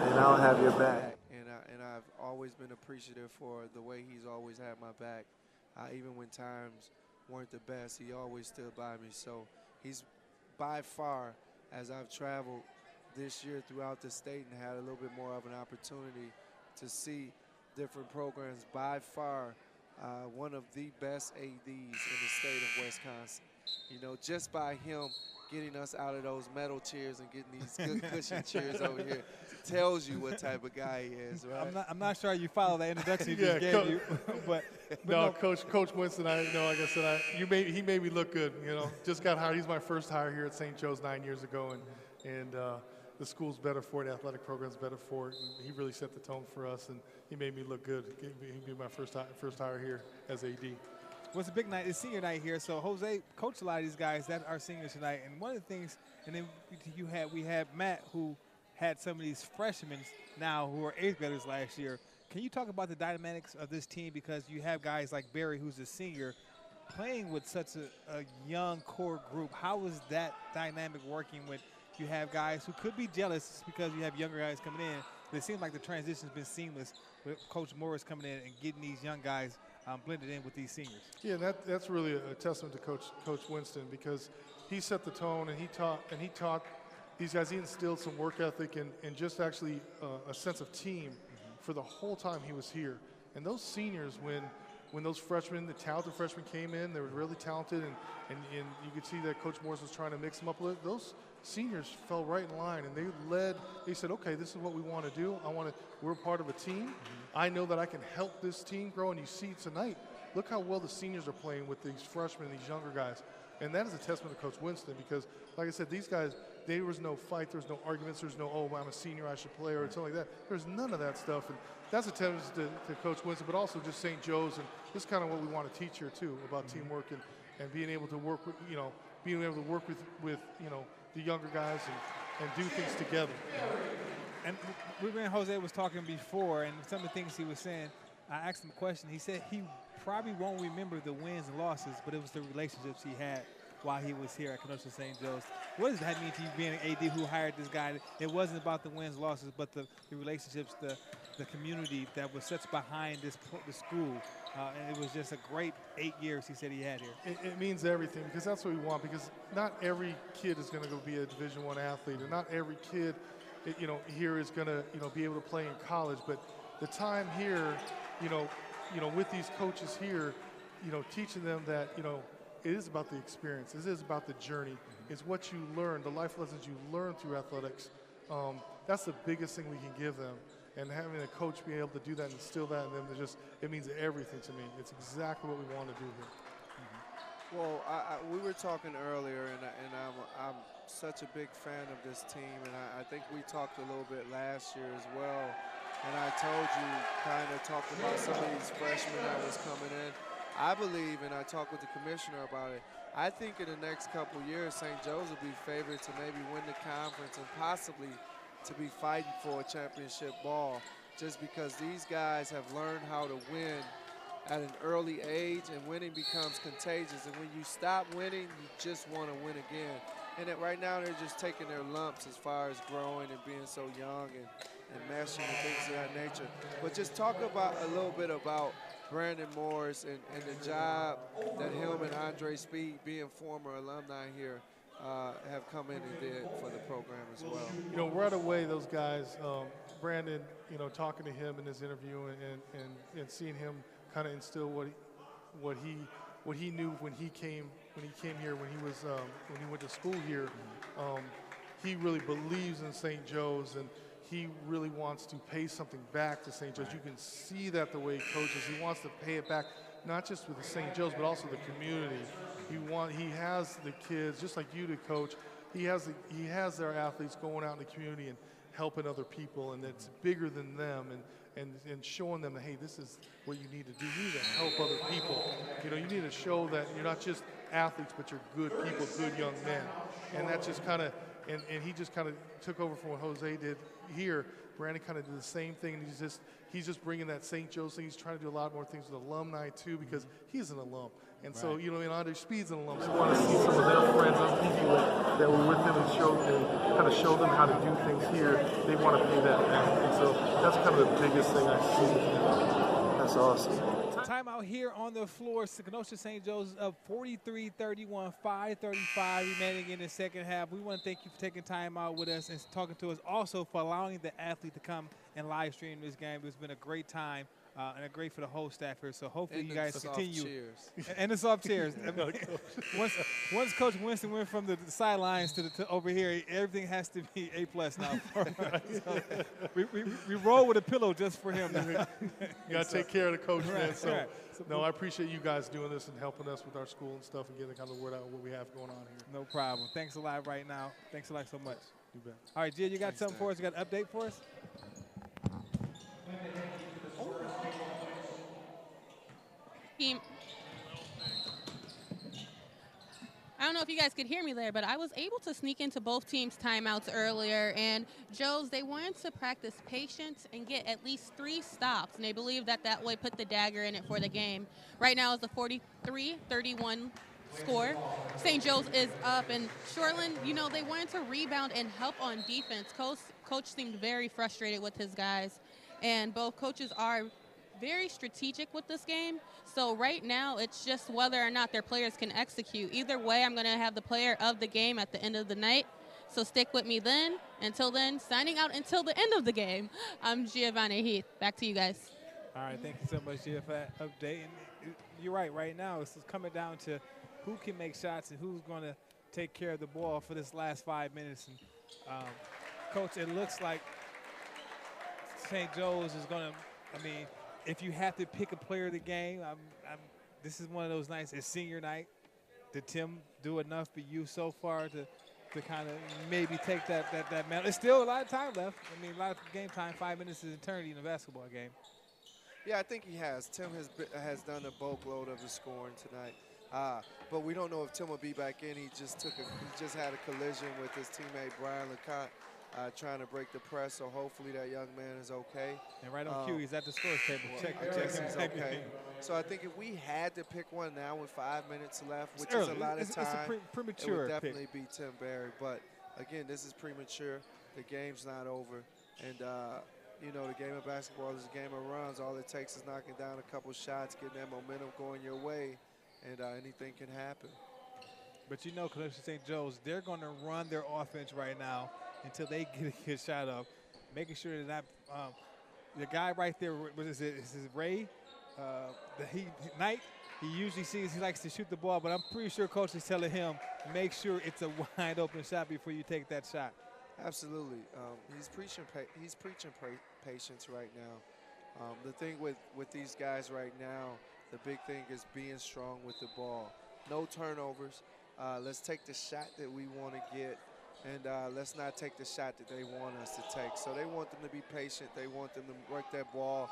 and I'll have your back. And I've always been appreciative for the way he's always had my back. Even when times weren't the best, he always stood by me. So he's by far, as I've traveled this year throughout the state and had a little bit more of an opportunity to see different programs, by far one of the best ADs in the state of Wisconsin. You know, just by him getting us out of those metal chairs and getting these good cushion chairs over here tells you what type of guy he is, right? I'm not sure you follow that introduction he just gave you, but no, Coach Winston, like I said, he made me look good. You know, just got hired. He's my first hire here at St. Joe's 9 years ago, and the school's better for it. The athletic program's better for it. And he really set the tone for us, and he made me look good. He be my first hire here as AD. Well, it's a big night. It's senior night here. So Jose coached a lot of these guys that are seniors tonight. And one of the things, and then we had Matt, who had some of these freshmen now who are 8th graders last year. Can you talk about the dynamics of this team, because you have guys like Barry, who's a senior, playing with such a young core group? How is that dynamic working with, you have guys who could be jealous because you have younger guys coming in, but it seems like the transition's been seamless with Coach Morris coming in and getting these young guys blended in with these seniors. Yeah, that's really a testament to Coach Winston, because he set the tone and he taught these guys. He instilled some work ethic and just actually a sense of team for the whole time he was here. And those seniors, when those freshmen, the talented freshmen came in, they were really talented, and you could see that Coach Morris was trying to mix them up a little. Those seniors fell right in line, and they said, okay, this is what we want to do. We're part of a team. I know that I can help this team grow, and you see tonight, look how well the seniors are playing with these freshmen and these younger guys. And that is a testament to Coach Winston, because, like I said, these guys, there was no fight, there was no arguments, there's no, oh, I'm a senior, I should play, or something like that. There's none of that stuff, and that's a testament to Coach Winston, but also just St. Joe's, and this is kind of what we want to teach here, too, about teamwork and being able to work with, being able to work with the younger guys and do things together. And when Jose was talking before, and some of the things he was saying, I asked him a question. He said he probably won't remember the wins and losses, but it was the relationships he had while he was here at Kenosha St. Joe's. What does that mean to you, being an AD who hired this guy? It wasn't about the wins, losses, but the relationships, the community that was such behind the school. And it was just a great 8 years he said he had here. It means everything, because that's what we want, because not every kid is going to go be a Division I athlete, and not every kid here is going to be able to play in college. But the time here, with these coaches here, teaching them that it is about the experience. It is about the journey. It's what you learn, the life lessons you learn through athletics. That's the biggest thing we can give them. And having a coach be able to do that and instill that in them, it means everything to me. It's exactly what we want to do here. Well, we were talking earlier, and I'm such a big fan of this team, and I think we talked a little bit last year as well. And I told you, kind of talked about some of these freshmen that was coming in. I believe, and I talked with the commissioner about it, I think in the next couple years, St. Joe's will be favored to maybe win the conference and possibly to be fighting for a championship ball, just because these guys have learned how to win at an early age, and winning becomes contagious. And when you stop winning, you just want to win again. And right now they're just taking their lumps as far as growing and being so young meshing and things of that nature. But just talk about a little bit about Brandon Morris and the job that him and Andre Speed, being former alumni here, have come in and did for the program as well. You know, right away, those guys, Brandon, you know, talking to him in his interview and seeing him kind of instill what he knew when he came here, when he went to school here. He really believes in St. Joe's, and he really wants to pay something back to St. Joe's. You can see that the way he coaches. He wants to pay it back, not just with the St. Joe's, but also the community. He has the kids, just like you did, Coach. He has their athletes going out in the community and helping other people, and it's bigger than them, and showing them that, hey, this is what you need to do. You need to help other people. You know, you need to show that you're not just athletes, but you're good people, good young men. And that just kind of, and he just kind of took over from what Jose did here. Brandon kind of did the same thing, and he's just bringing that St. Joe's thing. He's trying to do a lot more things with alumni too, because he's an alum. And so, you know, and Andre Speed's an alum. So we want to see some of their friends, other people that were with them, and kind of show them how to do things here. They want to pay that back. And so that's kind of the biggest thing I see. That's awesome. Timeout here on the floor. Kenosha St. Joe's up 43-31, 5:35 remaining in the second half. We want to thank you for taking time out with us and talking to us, also for allowing the athlete to come and live stream this game. It's been a great time. And a great for the whole staff here. So hopefully and you guys continue. Cheers. And the soft chairs. once Coach Winston went from the sidelines to over here, everything has to be A+ now. So we roll with a pillow just for him. You got to take care of the coach, man. So, no, I appreciate you guys doing this and helping us with our school and stuff and getting kind of the word out what we have going on here. No problem. Thanks a lot right now. Thanks a lot so much. You bet. All right, Jill, you got something for us? You got an update for us? I don't know if you guys could hear me there, but I was able to sneak into both teams' timeouts earlier. And Joe's, they wanted to practice patience and get at least 3 stops. And they believe that that way put the dagger in it for the game. Right now it's a 43-31 score. St. Joe's is up. And Shorland, you know, they wanted to rebound and help on defense. Coach seemed very frustrated with his guys. And both coaches are very strategic with this game. So right now, it's just whether or not their players can execute. Either way, I'm going to have the player of the game at the end of the night. So stick with me then. Until then, signing out until the end of the game, I'm Giovanni Heath. Back to you guys. All right, thank you so much, Gia, for that update. And you're right now it's coming down to who can make shots and who's going to take care of the ball for this last 5 minutes. And, Coach, it looks like St. Joe's is going to, I mean, if you have to pick a player of the game, this is one of those nights. It's senior night. Did Tim do enough for you so far to kind of maybe take that mantle? There's still a lot of time left. I mean, a lot of game time. 5 minutes is eternity in a basketball game. Yeah, I think he has. Tim has done a boatload of the scoring tonight. But we don't know if Tim will be back in. He just had a collision with his teammate Brian LeConte. Trying to break the press, so hopefully that young man is okay. And right on cue, he's at the scores table. Check he's okay. So I think if we had to pick one now with 5 minutes left, which is a lot of time, it's a premature it would definitely be Tim Berry. But again, this is premature. The game's not over, and you know the game of basketball is a game of runs. All it takes is knocking down a couple shots, getting that momentum going your way, and anything can happen. But you know, Kenosha St. Joe's, they're going to run their offense right now until they get a good shot up, making sure that the guy right there, what is it? Is it Ray? Knight. He usually sees he likes to shoot the ball, but I'm pretty sure Coach is telling him make sure it's a wide open shot before you take that shot. Absolutely, he's preaching patience right now. The thing with these guys right now, the big thing is being strong with the ball. No turnovers. Let's take the shot that we want to get. And let's not take the shot that they want us to take. So they want them to be patient. They want them to work that ball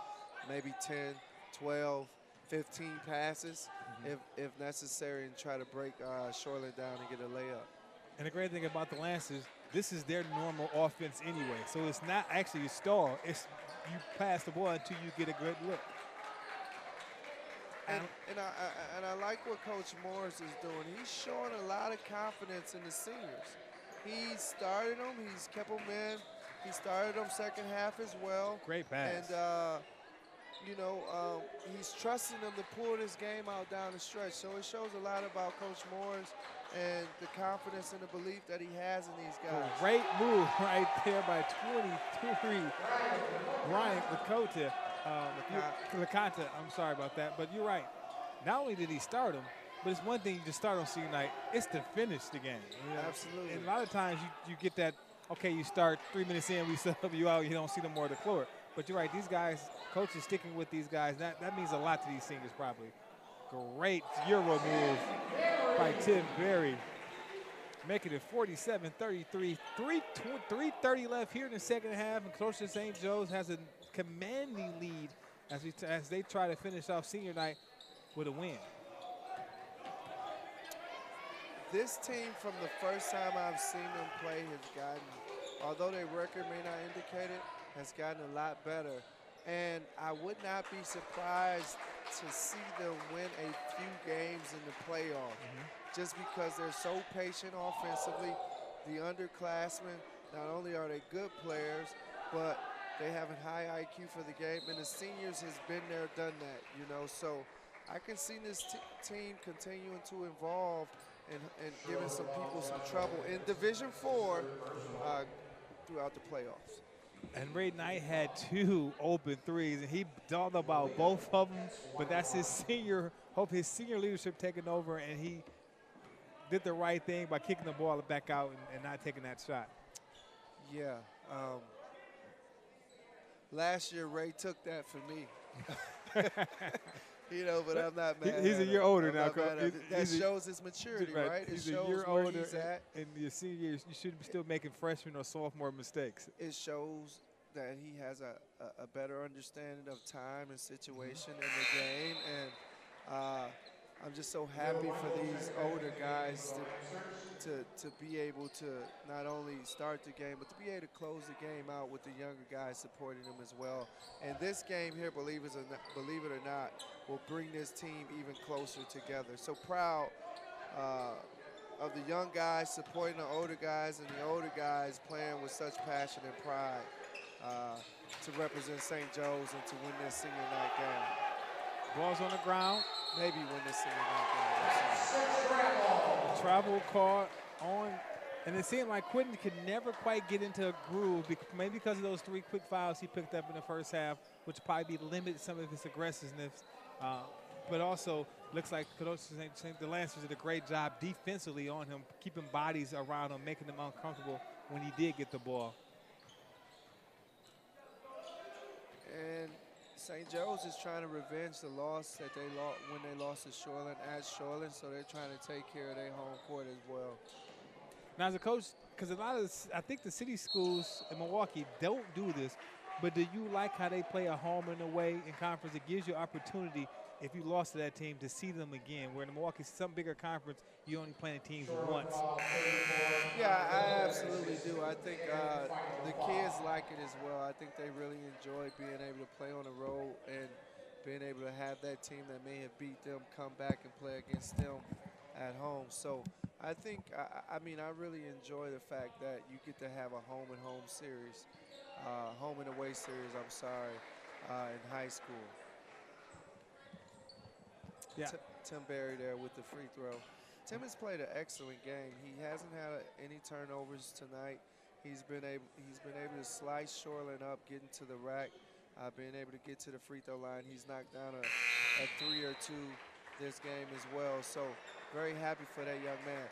maybe 10, 12, 15 passes if necessary, and try to break Shorland down and get a layup. And the great thing about the Lancers, this is their normal offense anyway. So it's not actually a stall. It's you pass the ball until you get a good look. And I like what Coach Morris is doing. He's showing a lot of confidence in the seniors. He started them. He's kept them in. He started them second half as well. Great pass. And, he's trusting them to pull this game out down the stretch. So it shows a lot about Coach Morris and the confidence and the belief that he has in these guys. Great move right there by 23, Bryant Lakota. Lakota, I'm sorry about that, but you're right. Not only did he start him, but it's one thing you just start on senior night, it's to finish the game. Absolutely. And a lot of times you get that, okay, you start 3 minutes in, we sub you out, you don't see them more to the floor. But you're right, these guys, coaches sticking with these guys, that means a lot to these seniors probably. Great Euro move by Tim Berry, making it 47-33. 3:30 left here in the second half, and Coach St. Joe's has a commanding lead as they try to finish off senior night with a win. This team, from the first time I've seen them play, has gotten, although their record may not indicate it, has gotten a lot better. And I would not be surprised to see them win a few games in the playoff, just because they're so patient offensively. The underclassmen, not only are they good players, but they have a high IQ for the game, and the seniors has been there, done that, So I can see this team continuing to evolve and giving some people some trouble in Division IV throughout the playoffs. And Ray Knight had 2 open threes, and he thought about both of them, but that's his senior leadership taking over, and he did the right thing by kicking the ball back out and not taking that shot. Yeah. Last year, Ray took that for me. But I'm not mad. He's a year older now. That shows his maturity, right? He's it shows a year where older, he's at. and your senior year, you shouldn't be still making freshman or sophomore mistakes. It shows that he has a better understanding of time and situation in the game, and I'm just so happy for these older guys to be able to not only start the game, but to be able to close the game out with the younger guys supporting them as well. And this game here, believe it or not, will bring this team even closer together. So proud of the young guys supporting the older guys, and the older guys playing with such passion and pride to represent St. Joe's and to win this senior night game. Ball's on the ground. Maybe win this senior night game. Travel call on, and it seemed like Quentin could never quite get into a groove, maybe because of those 3 quick fouls he picked up in the first half, which probably limited some of his aggressiveness. But also looks like the Lancers did a great job defensively on him, keeping bodies around him, making them uncomfortable when he did get the ball. And St. Joe's is trying to revenge the loss that they lost when they lost to Shorland at Shorland, so they're trying to take care of their home court as well. Now, as a coach, because I think the city schools in Milwaukee don't do this, but do you like how they play a home and away in conference? It gives you opportunity, if you lost to that team, to see them again. Where in Milwaukee, some bigger conference, you only play the teams once. Yeah, I absolutely do. I think the kids like it as well. I think they really enjoy being able to play on the road and being able to have that team that may have beat them come back and play against them at home. So I think, I really enjoy the fact that you get to have a home and home series, home and away series, in high school. Yeah. Tim Berry there with the free throw. Tim has played an excellent game. He hasn't had any turnovers tonight. He's been able to slice Shorland up, getting to the rack, being able to get to the free throw line. He's knocked down a 3 or 2 this game as well. So very happy for that young man.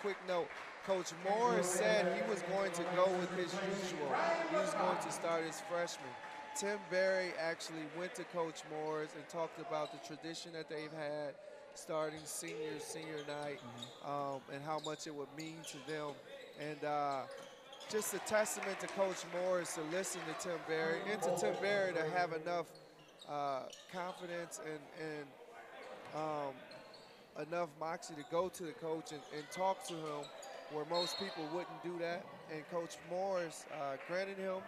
Quick note, Coach Morris said he was going to go with his usual. He was going to start his freshman. Tim Berry actually went to Coach Morris and talked about the tradition that they've had starting senior night, and how much it would mean to them. And just a testament to Coach Morris to listen to Tim Berry, and to Tim Berry to have enough confidence and enough moxie to go to the coach and talk to him, where most people wouldn't do that. And Coach Morris granted him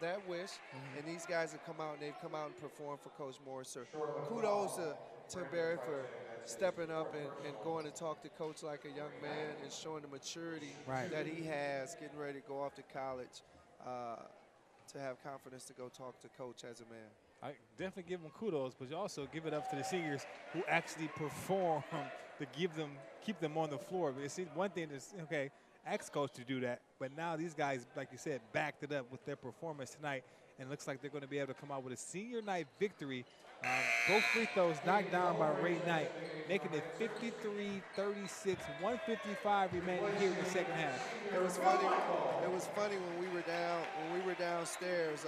that wish, and these guys have come out and they've come out and performed for Coach Morris. So kudos to Tim Berry for stepping up and going to talk to Coach like a young man and showing the maturity that he has, getting ready to go off to college. to have confidence to go talk to coach as a man. I definitely give them kudos, but you also give it up to the seniors who actually perform to keep them on the floor. But see, one thing is, okay, ask coach to do that, but now these guys, like you said, backed it up with their performance tonight, and it looks like they're going to be able to come out with a senior night victory. Both free throws knocked down by Ray Knight, making it 53-36, 155 remaining here in the second half. It was funny. It was funny when we were downstairs.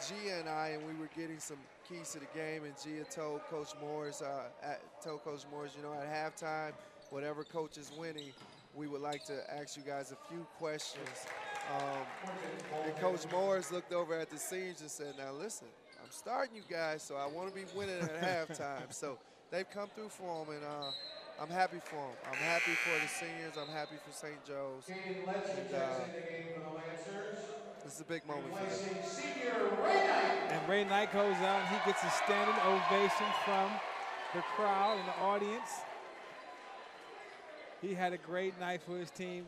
Gia and we were getting some keys to the game, and Gia told Coach Morris, you know, at halftime, whatever coach is winning, we would like to ask you guys a few questions. And Coach Morris looked over at the seniors and said, now listen, I'm starting you guys, so I want to be winning at halftime. So they've come through for them, and I'm happy for them. I'm happy for the seniors. I'm happy for St. Joe's. And this is a big moment for them. And Ray Knight goes out, and he gets a standing ovation from the crowd and the audience. He had a great night for his team,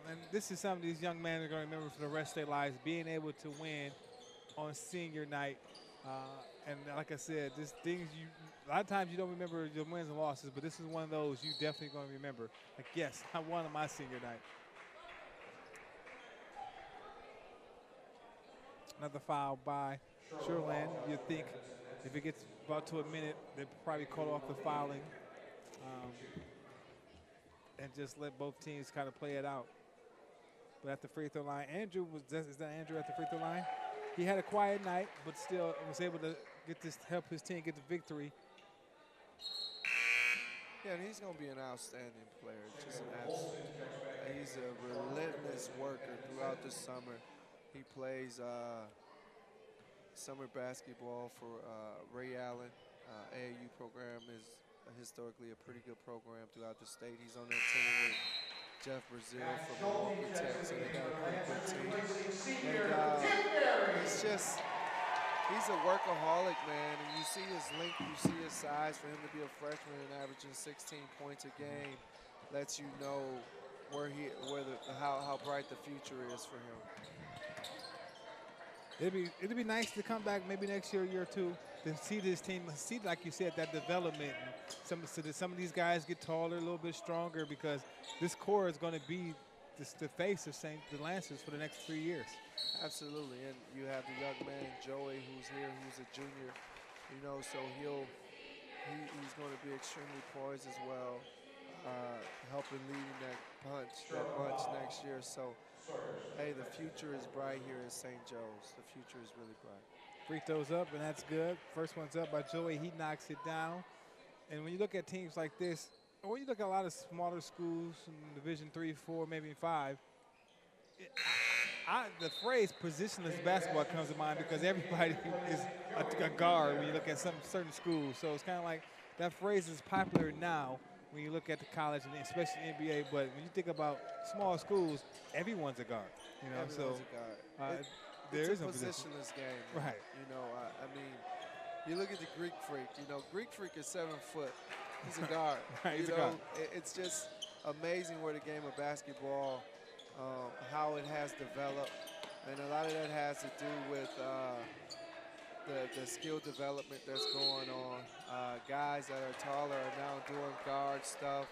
and this is something these young men are going to remember for the rest of their lives, being able to win on senior night. And like I said, this things a lot of times you don't remember your wins and losses, but this is one of those you definitely going to remember. Like, yes, I won on my senior night. Another foul by Shorland. You'd think if it gets about to a minute, they'd probably call off the fouling and just let both teams kind of play it out. But at the free throw line, is that Andrew at the free throw line? He had a quiet night, but still was able to help his team get the victory. Yeah, and he's going to be an outstanding player. Just an absolute. He's a relentless worker throughout the summer. He plays summer basketball for Ray Allen. AAU program is historically a pretty good program throughout the state. He's on that team with Jeff Brazil from Milwaukee Tech, so they got a pretty good team. And he's a workaholic, man, and you see his length, you see his size. For him to be a freshman and averaging 16 points a game lets you know how bright the future is for him. It'd be nice to come back maybe next year, year or two, to see this team, see, like you said, that development. And some of these guys get taller, a little bit stronger, because this core is going to be the face of the Lancers for the next 3 years. Absolutely, and you have the young man, Joey, who's here, who's a junior, you know, so he's going to be extremely poised as well, helping leading that bunch next year. So, hey, the future is bright here at St. Joe's. The future is really bright. Free throws up, and that's good. First one's up by Joey. He knocks it down. And when you look at teams like this, or when you look at a lot of smaller schools in Division 3, 4, maybe 5, the phrase positionless basketball comes to mind because everybody is a guard when you look at some certain schools. So it's kind of like that phrase is popular now when you look at the college and especially NBA. But when you think about small schools, everyone's a guard. You know, everyone's a guard. It's a positionless game. Right. You know, I mean, you look at the Greek Freak. You know, Greek Freak is 7 foot. He's a guard. Right, he's a guard. It's just amazing where the game of basketball, how it has developed, and a lot of that has to do with the skill development that's going on. Guys that are taller are now doing guard stuff.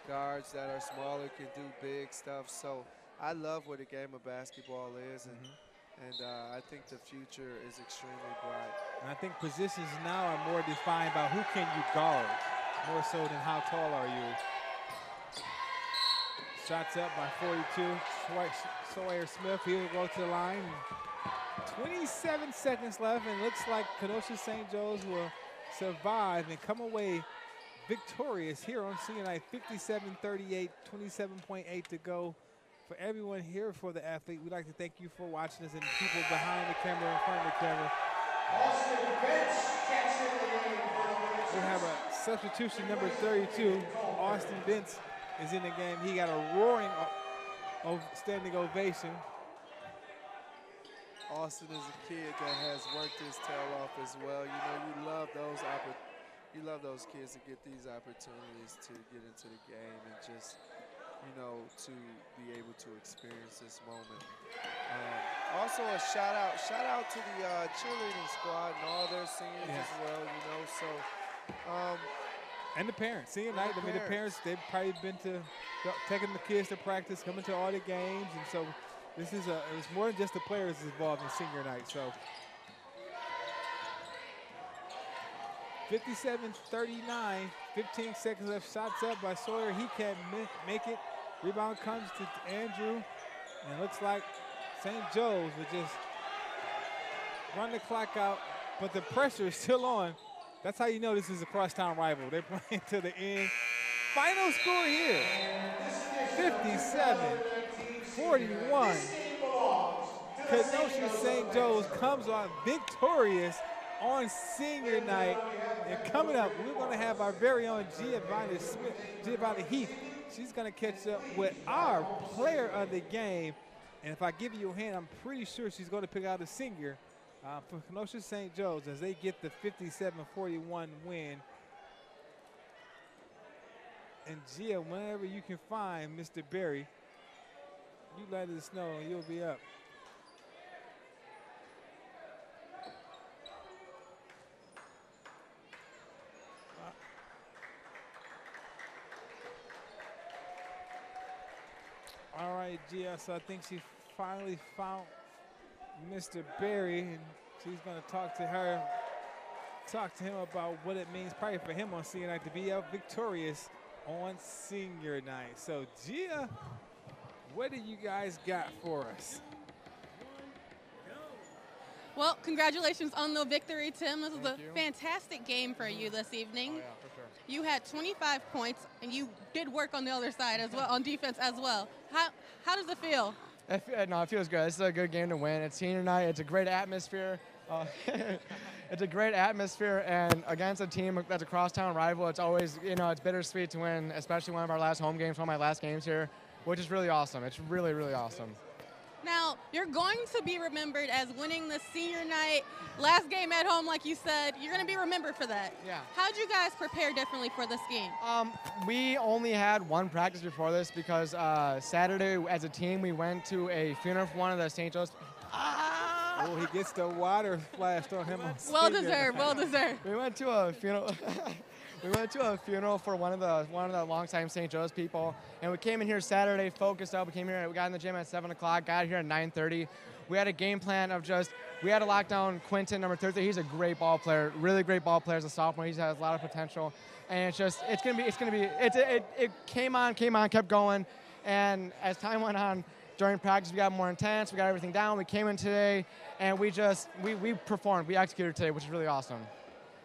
Guards that are smaller can do big stuff. So I love where the game of basketball is, and I think the future is extremely bright. And I think positions now are more defined by who can you guard, more so than how tall are you. Shots up by 42. Sawyer Smith, he will go to the line. 27 seconds left, and looks like Kenosha St. Joe's will survive and come away victorious here on senior night. 57-38, 27.8 to go. For everyone here for the athlete, we'd like to thank you for watching us, and people behind the camera, in front of the camera. We have a substitution, number 32. Austin Bentz is in the game. He got a roaring standing ovation. Austin is a kid that has worked his tail off as well. You know, you love those kids to get these opportunities to get into the game and just, you know, to be able to experience this moment. Also a shout out to the cheerleading squad and all their seniors as well, you know. So, and the parents. Senior night, I mean, the parents, they've probably been taking the kids to practice, coming to all the games, and so this is it's more than just the players involved in senior night. So 57-39, 15 seconds left. Shots up by Sawyer. He can't make it. Rebound comes to Andrew, and it looks like St. Joe's would just run the clock out, but the pressure is still on. That's how you know this is a crosstown rival. They're playing to the end. Final score here, 57-41. Kenosha St. Joe's comes on victorious on senior night. And coming up, we're going to have our very own Giovanni Heath. She's going to catch up with our player of the game. And if I give you a hint, I'm pretty sure she's going to pick out a senior for Kenosha St. Joe's as they get the 57-41 win. And Gia, whenever you can find Mr. Berry, you let us know and you'll be up. All right, Gia, so I think she finally found Mr. Berry, and she's going to talk to him about what it means probably for him on senior night to be out victorious on senior night. So, Gia, what do you guys got for us? Well, congratulations on the victory, Tim. This was a fantastic game for you this evening. Oh, yeah, for sure. You had 25 points, and you did work on the other side as well, on defense as well. How does it feel? No, it feels good. This is a good game to win. It's senior night. It's a great atmosphere. It's a great atmosphere, and against a team that's a crosstown rival, it's always, it's bittersweet to win, especially one of our last home games, one of my last games here, which is really awesome. It's really, really awesome. Now, you're going to be remembered as winning the senior night last game at home, like you said. You're going to be remembered for that. Yeah. How'd you guys prepare differently for this game? We only had one practice before this because Saturday, as a team, we went to a funeral for one of the St. Joe's. Oh, he gets the water splashed on him. Well deserved, well deserved. We went to a funeral. We went to a funeral for one of the longtime St. Joe's people, and we came in here Saturday, focused up. We came here, we got in the gym at 7 o'clock, got here at 9:30. We had a game plan of we had to lock down Quinton, number 30. He's a great ball player, really great ball player as a sophomore. He has a lot of potential, and it came on, kept going, and as time went on, during practice we got more intense. We got everything down. We came in today, and we performed. We executed today, which is really awesome.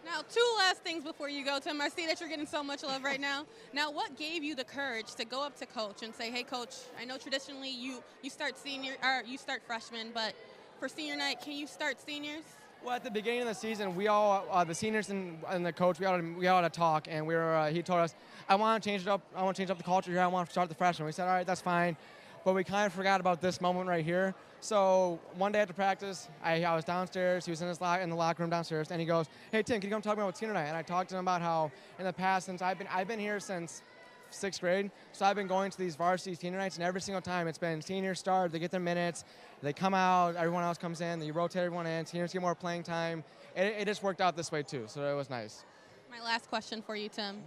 Now, two last things before you go, Tim. I see that you're getting so much love right now. Now, what gave you the courage to go up to Coach and say, "Hey, Coach, I know traditionally you start freshmen, but for senior night, can you start seniors?" Well, at the beginning of the season, we all, the seniors and the coach, we all had a talk, and he told us, "I want to change it up. I want to change up the culture here. I want to start the freshmen." We said, "All right, that's fine," but we kind of forgot about this moment right here. So one day after practice, I was downstairs. He was in the locker room downstairs, and he goes, "Hey Tim, can you come talk about senior night?" And I talked to him about how in the past, since I've been here since 6th grade, so I've been going to these varsity senior nights, and every single time it's been seniors start, they get their minutes, they come out, everyone else comes in, you rotate everyone in, seniors get more playing time. It just worked out this way too, so it was nice. My last question for you, Tim.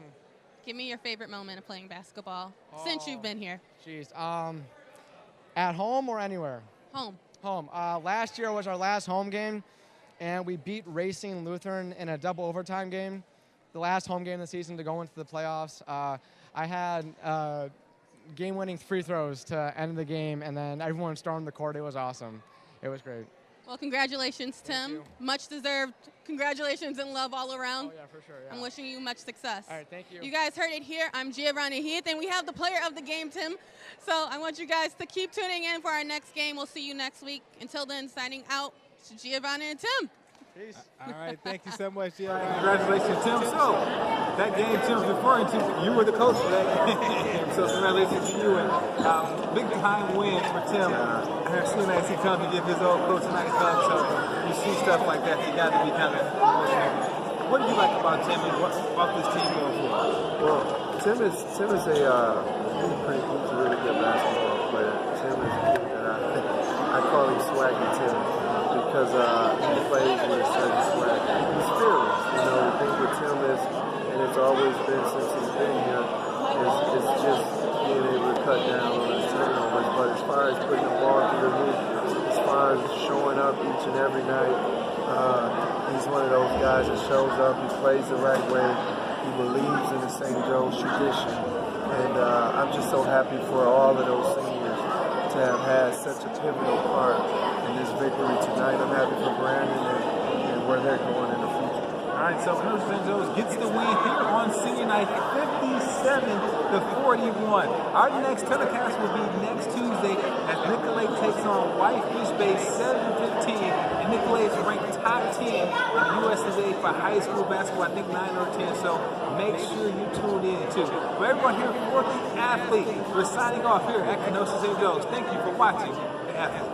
Give me your favorite moment of playing basketball since you've been here. Jeez, at home or anywhere? Home. Home. Last year was our last home game, and we beat Racing Lutheran in a double overtime game, the last home game of the season to go into the playoffs. I had game-winning free throws to end the game, and then everyone stormed the court. It was awesome. It was great. Well, congratulations, Tim. Much deserved. Congratulations and love all around. Oh, yeah, for sure. Yeah. I'm wishing you much success. All right, thank you. You guys heard it here. I'm Giovanni Heath, and we have the player of the game, Tim. So I want you guys to keep tuning in for our next game. We'll see you next week. Until then, signing out, it's Giovanni and Tim. Peace. All right, thank you so much, Giovanni. Congratulations, Tim. So, that game Tim's referring to, you were the coach for that game. So, congratulations to you. And big time win for Tim. Her senior night, he comes to give his old coach a nice hug. So, you see stuff like that, you got to be kind of emotional. What do you like about Tim and what about this team going forward? Well, Tim is he's a really good basketball player. Tim is a kid that I call him Swaggy Tim because he plays with a certain swag. He's fearless. You know, the thing with Tim is, and it's always been since he's been here, is just being able to cut down on his turnovers. But as far as putting the ball through the hoop, as far as showing up each and every night, he's one of those guys that shows up. He plays the right way. He believes in the St. Joe's tradition. And I'm just so happy for all of those seniors to have had such a pivotal part in this victory tonight. I'm happy for Brandon and where they're going in the future. All right, so Coach St. Joe's gets the win here on senior night, 57-41. Our next telecast will be next Tuesday as Nicolay takes on Whitefish Bay 7-15. And Nicolay is ranked top 10 in the U.S. today for high school basketball, I think 9 or 10. So make sure you tune in too. For everyone here for The Athlete, we're signing off here at Kenosha St. Joe's. Thank you for watching The Athlete.